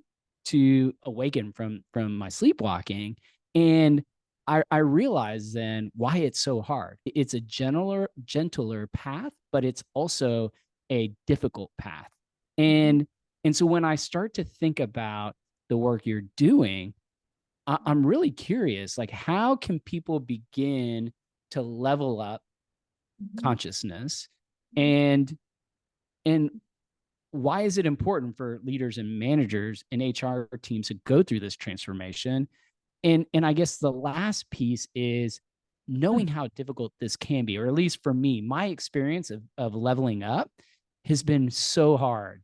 awaken from my sleepwalking. And I realized then why it's so hard. It's a gentler path, but it's also a difficult path. And so when I start to think about the work you're doing, I'm really curious, like, how can people begin to level up consciousness, and why is it important for leaders and managers and HR teams to go through this transformation? And I guess the last piece is knowing how difficult this can be, or at least for me, my experience of leveling up has been so hard.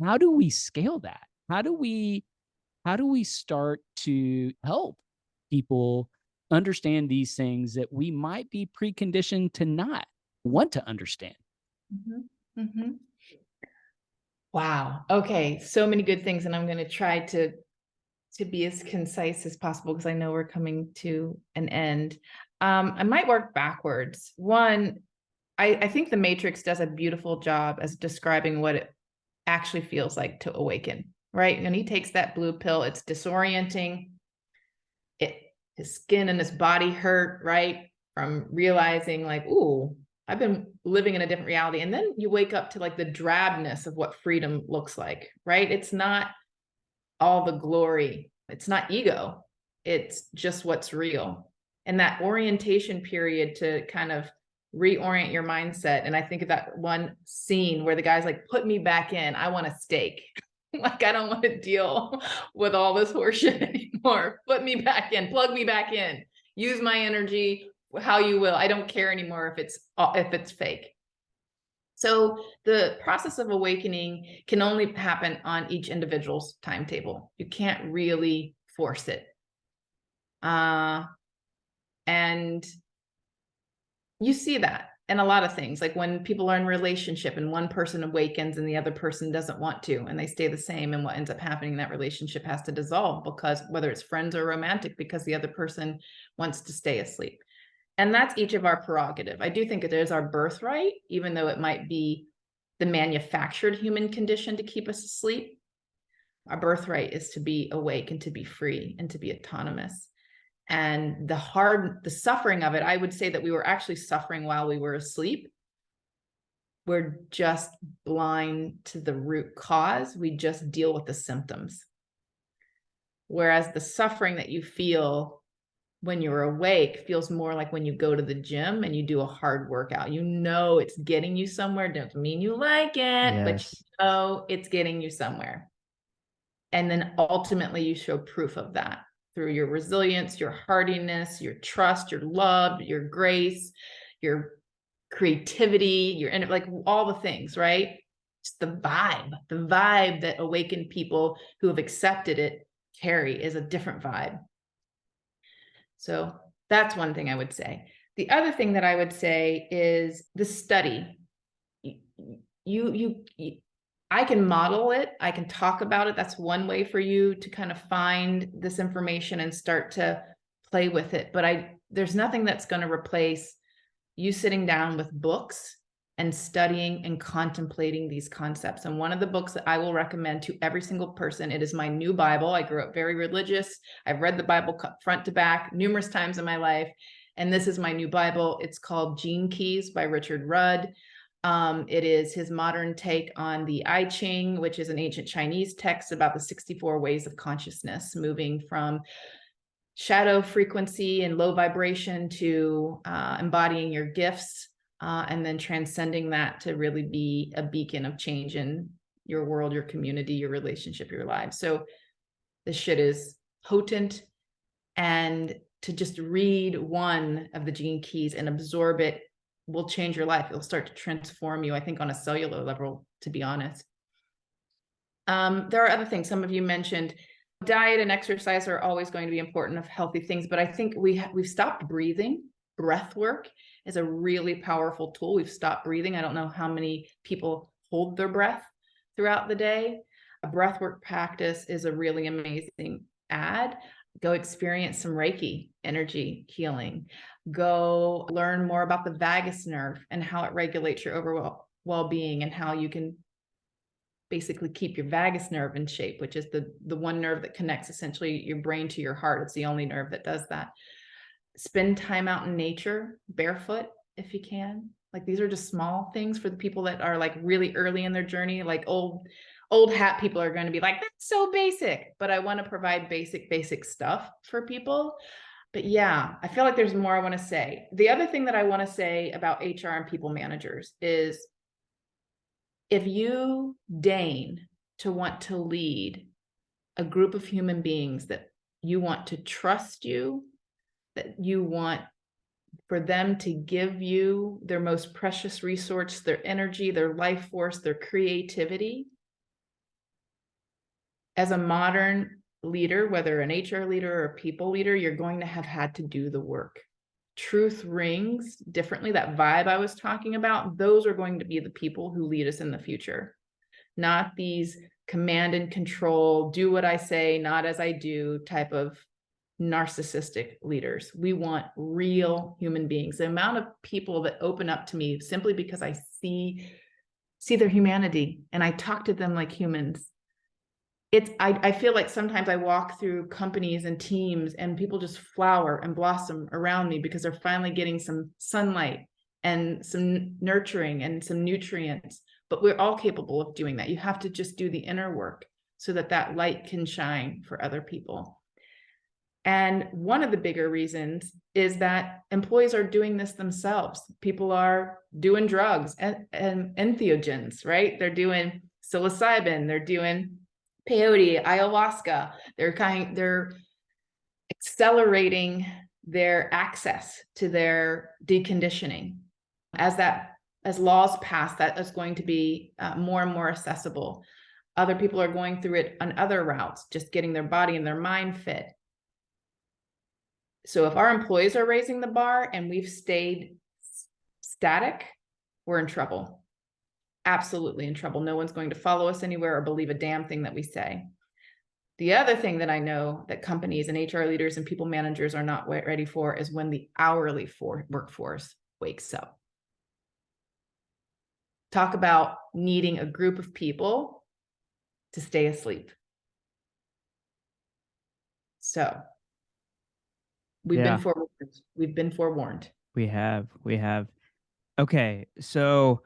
How do we scale that? How do we start to help people understand these things that we might be preconditioned to not want to understand? Wow. Okay. So many good things. And I'm going to try to be as concise as possible because I know we're coming to an end. I might work backwards. One, I think the Matrix does a beautiful job as describing what it actually feels like to awaken, right? And he takes that blue pill, it's disorienting. His skin and his body hurt, right? From realizing like, ooh, I've been living in a different reality. And then you wake up to like the drabness of what freedom looks like, right? It's not all the glory. It's not ego. It's just what's real. And that orientation period to kind of reorient your mindset. And I think of that one scene where the guy's like, put me back in. I want a steak. Like, I don't want to deal with all this horseshit anymore. Put me back in, plug me back in, use my energy how you will. I don't care anymore if it's fake. So the process of awakening can only happen on each individual's timetable. You can't really force it. And you see that in a lot of things, like when people are in relationship and one person awakens and the other person doesn't want to, and they stay the same, and what ends up happening, that relationship has to dissolve because whether it's friends or romantic, because the other person wants to stay asleep. And that's each of our prerogative. I do think it is our birthright, even though it might be the manufactured human condition to keep us asleep. Our birthright is to be awake and to be free and to be autonomous. And the suffering of it, I would say that we were actually suffering while we were asleep. We're just blind to the root cause. We just deal with the symptoms. Whereas the suffering that you feel when you're awake feels more like when you go to the gym and you do a hard workout. You know it's getting you somewhere. Doesn't mean you like it, but you know it's getting you somewhere. And then ultimately you show proof of that through your resilience, your hardiness, your trust, your love, your grace, your creativity, your like all the things, right? Just the vibe that awakened people who have accepted it carry is a different vibe. So that's one thing I would say. The other thing that I would say is the study. I can model it. I can talk about it. That's one way for you to kind of find this information and start to play with it. But there's nothing that's going to replace you sitting down with books and studying and contemplating these concepts. And one of the books that I will recommend to every single person, it is my new Bible. I grew up very religious. I've read the Bible front to back numerous times in my life. And this is my new Bible. It's called Gene Keys by Richard Rudd. It is his modern take on the I Ching, which is an ancient Chinese text about the 64 ways of consciousness, moving from shadow frequency and low vibration to embodying your gifts, and then transcending that to really be a beacon of change in your world, your community, your relationship, your life. So this shit is potent, and to just read one of the Gene Keys and absorb it will change your life. It'll start to transform you, I think, on a cellular level, to be honest. There are other things. Some of you mentioned diet and exercise are always going to be important of healthy things, but I think we've stopped breathing. Breath work is a really powerful tool. We've stopped breathing. I don't know how many people hold their breath throughout the day. A breath work practice is a really amazing add. Go experience some Reiki energy healing. Go learn more about the vagus nerve and how it regulates your overall well-being, and how you can basically keep your vagus nerve in shape, which is the one nerve that connects essentially your brain to your heart. It's the only nerve that does that. Spend time out in nature, barefoot if you can. Like, these are just small things for the people that are like really early in their journey. Like old hat people are going to be like, that's so basic, but I want to provide basic stuff for people. But yeah, I feel like there's more I want to say. The other thing that I want to say about HR and people managers is, if you deign to want to lead a group of human beings that you want to trust you, that you want for them to give you their most precious resource, their energy, their life force, their creativity, as a modern leader, whether an HR leader or a people leader, you're going to have had to do the work. Truth rings differently. That vibe I was talking about, those are going to be the people who lead us in the future, not these command and control, do what I say, not as I do type of narcissistic leaders. We want real human beings. The amount of people that open up to me simply because I see their humanity and I talk to them like humans. I feel like sometimes I walk through companies and teams and people just flower and blossom around me because they're finally getting some sunlight and some nurturing and some nutrients. But we're all capable of doing that. You have to just do the inner work so that that light can shine for other people. And one of the bigger reasons is that employees are doing this themselves. People are doing drugs and entheogens, right? They're doing psilocybin, they're doing peyote, ayahuasca. They're accelerating their access to their deconditioning. As laws pass, that is going to be more and more accessible. Other people are going through it on other routes, just getting their body and their mind fit. So if our employees are raising the bar and we've stayed static, we're in trouble. Absolutely in trouble. No one's going to follow us anywhere or believe a damn thing that we say. The other thing that I know that companies and HR leaders and people managers are not ready for is when the hourly workforce wakes up. Talk about needing a group of people to stay asleep. So we've been forewarned. We've been forewarned. We have. Okay, so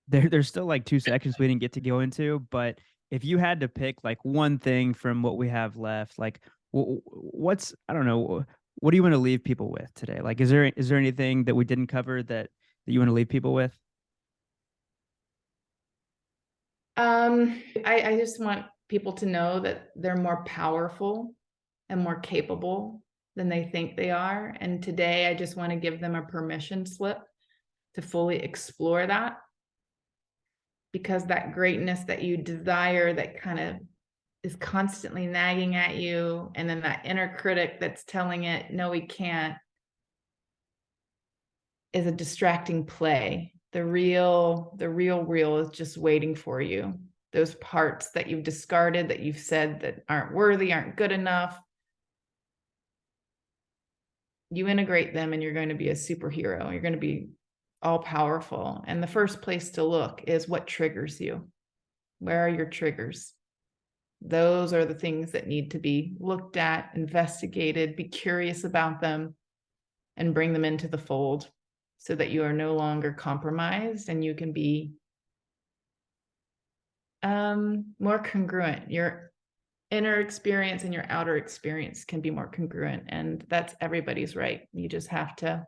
there's still like 2 sections we didn't get to go into, but if you had to pick like one thing from what we have left, like what's, I don't know, what do you want to leave people with today? Like, is there anything that we didn't cover that you want to leave people with? I just want people to know that they're more powerful and more capable than they think they are. And today I just want to give them a permission slip to fully explore that, because that greatness that you desire, that kind of is constantly nagging at you, and then that inner critic that's telling it, no, we can't, is a distracting play. The real is just waiting for you. Those parts that you've discarded, that you've said that aren't worthy, aren't good enough, you integrate them and you're going to be a superhero. You're going to be all powerful. And the first place to look is what triggers you. Where are your triggers? Those are the things that need to be looked at, investigated, be curious about them, and bring them into the fold so that you are no longer compromised and you can be more congruent. Your inner experience and your outer experience can be more congruent, and that's everybody's right. You just have to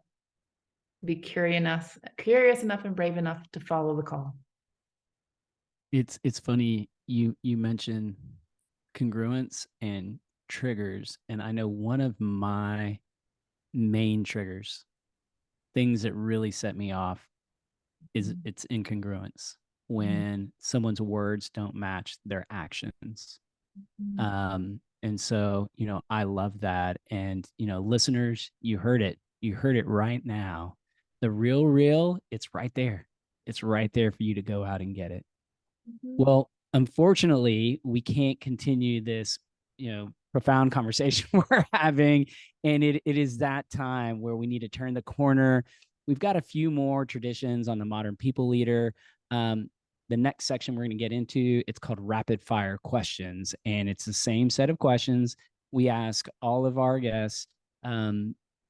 be curious enough and brave enough to follow the call. It's funny you mentioned congruence and triggers, and I know one of my main triggers, things that really set me off, is it's incongruence, when someone's words don't match their actions. And so, I love that. And, listeners, you heard it right now. The real, it's right there. It's right there for you to go out and get it. Well, unfortunately, we can't continue this, profound conversation we're having. And it is that time where we need to turn the corner. We've got a few more traditions on the modern people leader. The next section we're going to get into, it's called rapid fire questions. And it's the same set of questions we ask all of our guests.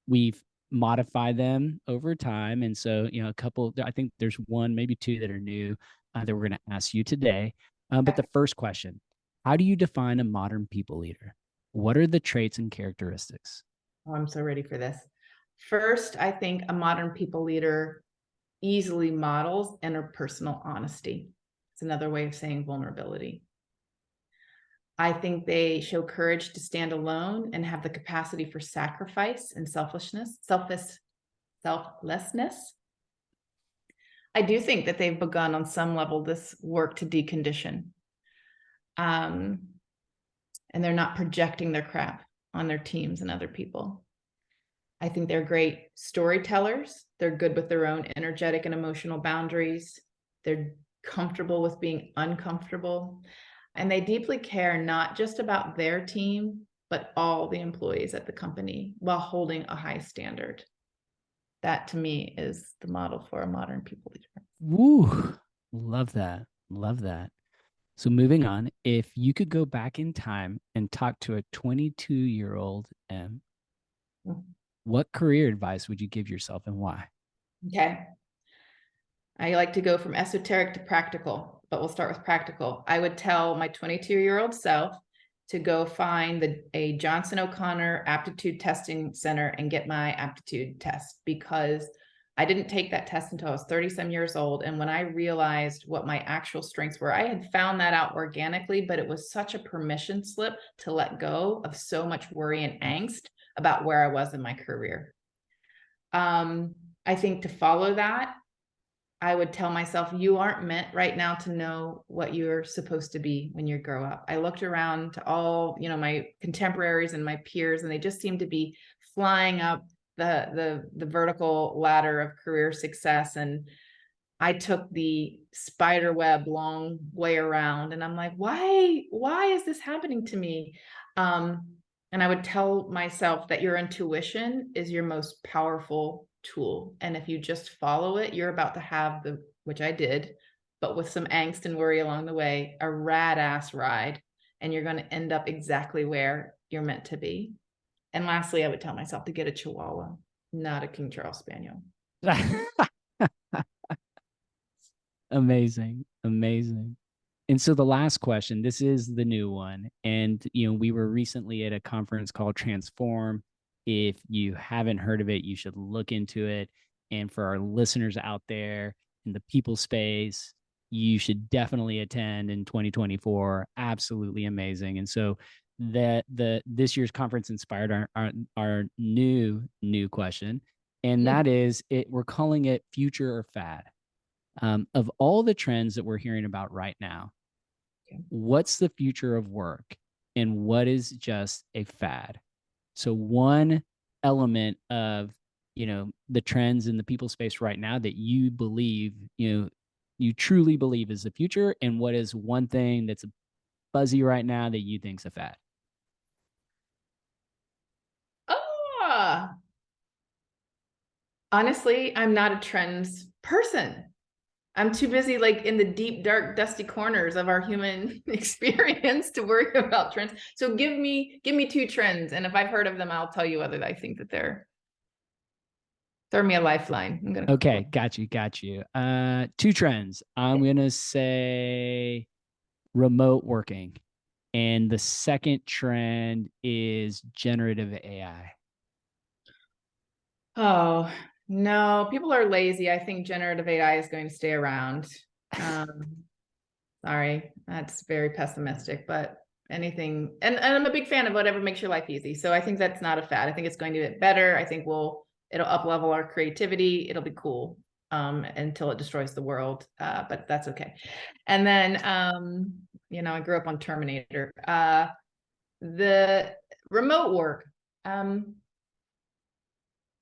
We've modified them over time. And so, a couple, I think there's one, maybe two that are new that we're going to ask you today. But the first question, how do you define a modern people leader? What are the traits and characteristics? Oh, I'm so ready for this. First, I think a modern people leader easily models interpersonal honesty. It's another way of saying vulnerability. I think they show courage to stand alone and have the capacity for sacrifice and selflessness. I do think that they've begun on some level this work to decondition. And they're not projecting their crap on their teams and other people. I think they're great storytellers. They're good with their own energetic and emotional boundaries. They're comfortable with being uncomfortable. And they deeply care not just about their team, but all the employees at the company while holding a high standard. That to me is the model for a modern people leader. Woo! Love that. Love that. So moving on, if you could go back in time and talk to a 22-year-old Em, what career advice would you give yourself and why? Okay. I like to go from esoteric to practical, but we'll start with practical. I would tell my 22-year-old self to go find a Johnson O'Connor aptitude testing center and get my aptitude test, because I didn't take that test until I was 30-some years old. And when I realized what my actual strengths were, I had found that out organically, but it was such a permission slip to let go of so much worry and angst about where I was in my career. I think to follow that, I would tell myself, you aren't meant right now to know what you're supposed to be when you grow up. I looked around to all, my contemporaries and my peers, and they just seemed to be flying up the vertical ladder of career success. And I took the spider web long way around, and I'm like, why is this happening to me? And I would tell myself that your intuition is your most powerful tool. And if you just follow it, you're about to have which I did, but with some angst and worry along the way, a rad ass ride. And you're going to end up exactly where you're meant to be. And lastly, I would tell myself to get a Chihuahua, not a King Charles Spaniel. Amazing. Amazing. And so the last question, this is the new one. And, we were recently at a conference called Transform. If you haven't heard of it, you should look into it. And for our listeners out there in the people space, you should definitely attend in 2024. Absolutely amazing. And so this year's conference inspired our new question, and that is it. We're calling it future or fad. Of all the trends that we're hearing about right now, what's the future of work, and what is just a fad? So one element of the trends in the people space right now that you believe you truly believe is the future, and what is one thing that's fuzzy right now that you think's a fad? Oh, honestly, I'm not a trends person. I'm too busy like in the deep, dark, dusty corners of our human experience to worry about trends. So give me two trends, and if I've heard of them, I'll tell you whether I think that they're. Throw me a lifeline. I'm gonna. Okay, got you. Two trends. I'm gonna say remote working, and the second trend is generative AI. Oh no, people are lazy. I think generative AI is going to stay around. Sorry, that's very pessimistic, but anything, and I'm a big fan of whatever makes your life easy. So I think that's not a fad. I think it's going to get better. I think it'll up level our creativity. It'll be cool until it destroys the world. But that's okay. And then I grew up on Terminator. The remote work.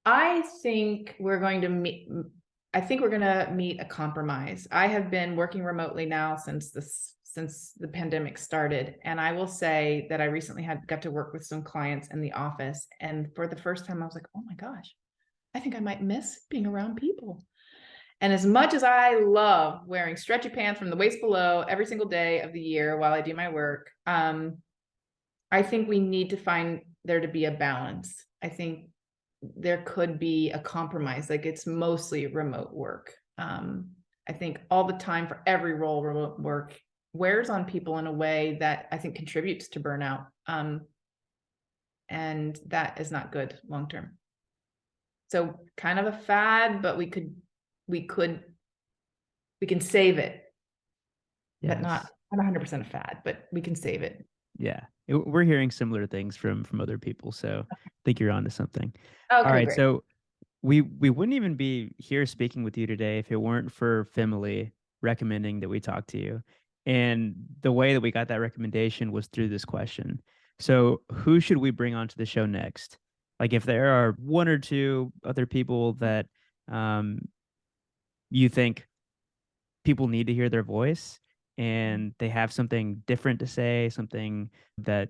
I think we're going to meet. I think we're going to meet a compromise. I have been working remotely now since the pandemic started, and I will say that I recently got to work with some clients in the office, and for the first time, I was like, "Oh my gosh, I think I might miss being around people." And as much as I love wearing stretchy pants from the waist below every single day of the year while I do my work, I think we need to find there to be a balance. I think there could be a compromise, like it's mostly remote work. I think all the time for every role, remote work wears on people in a way that I think contributes to burnout. And that is not good long term. So kind of a fad, but we can save it, but not 100% a fad, but we can save it. Yeah. We're hearing similar things from other people, so I think you're onto something. Okay, All right, great. so we wouldn't even be here speaking with you today if it weren't for Family recommending that we talk to you. And the way that we got that recommendation was through this question. So who should we bring onto the show next? Like if there are one or two other people that um, you think people need to hear their voice and they have something different to say, something that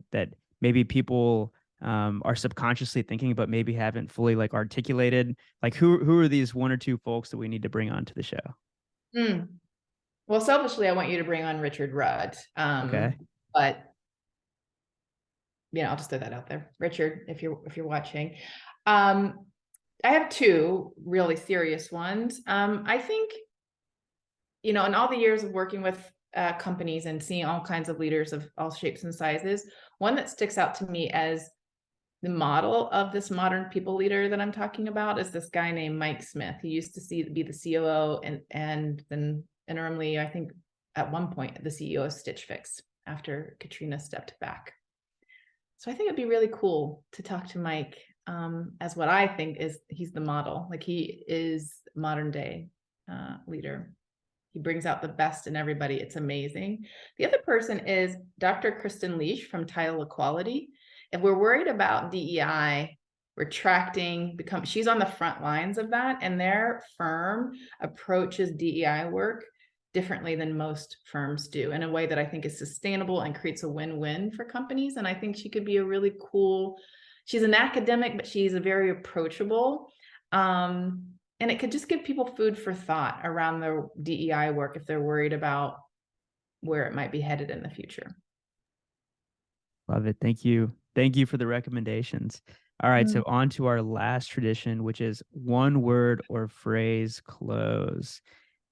maybe people are subconsciously thinking but maybe haven't fully like articulated, like who are these one or two folks that we need to bring onto the show? Well, selfishly, I want you to bring on Richard Rudd. Okay. But I'll just throw that out there. Richard, if you're watching. I have two really serious ones. I think, in all the years of working with companies and seeing all kinds of leaders of all shapes and sizes, one that sticks out to me as the model of this modern people leader that I'm talking about is this guy named Mike Smith. He used to be the COO and then interimly, I think at one point, the CEO of Stitch Fix after Katrina stepped back. So I think it'd be really cool to talk to Mike as what I think is he's the model. Like he is modern day leader. He brings out the best in everybody. It's amazing. The other person is Dr. Kristen Leash from Title Equality. If we're worried about DEI retracting, she's on the front lines of that, and their firm approaches DEI work differently than most firms do in a way that I think is sustainable and creates a win-win for companies. And I think she could be a really cool, she's an academic, but she's a very approachable. And it could just give people food for thought around their DEI work if they're worried about where it might be headed in the future. Love it. Thank you. Thank you for the recommendations. All right, so on to our last tradition, which is one word or phrase close.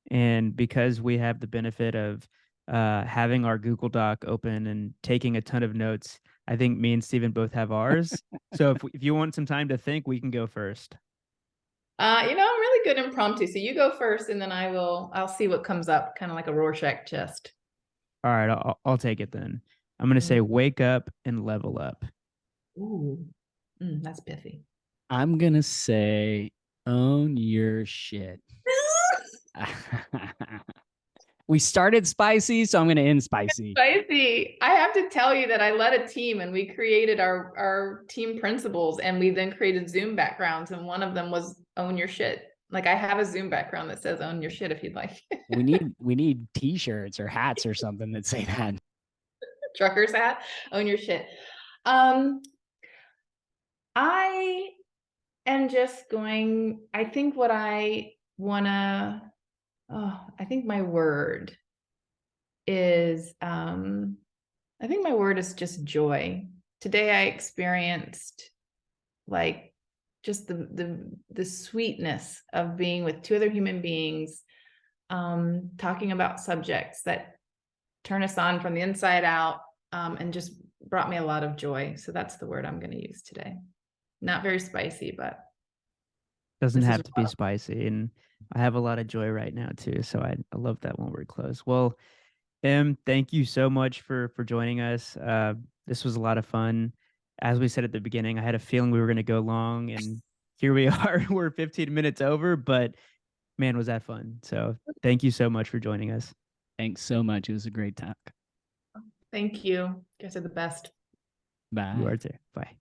And because we have the benefit of having our Google Doc open and taking a ton of notes, I think me and Steven both have ours. So if you want some time to think, we can go first. I'm really good impromptu. So you go first, and then I'll see what comes up, kind of like a Rorschach test. All right, I'll take it then. I'm gonna say wake up and level up. Ooh, that's pithy. I'm gonna say own your shit. We started spicy, so I'm gonna end spicy. Spicy. I have to tell you that I led a team and we created our team principles, and we then created Zoom backgrounds, and one of them was own your shit. Like I have a Zoom background that says own your shit if you'd like. We need t-shirts or hats or something that say that. Trucker's hat, own your shit. I am just going, I think what I wanna, I think my word is, I think my word is just joy. Today I experienced like just the sweetness of being with two other human beings, talking about subjects that turn us on from the inside out, and just brought me a lot of joy. So that's the word I'm going to use today. Not very spicy, but Doesn't this is have to be spicy, and I have a lot of joy right now too. So I love that one word close. Well, thank you so much for joining us. This was a lot of fun. As we said at the beginning, I had a feeling we were going to go long, and here we are. We're 15 minutes over, but man, was that fun. So thank you so much for joining us. Thanks so much. It was a great talk. Thank you. You guys are the best. Bye. You are too. Bye.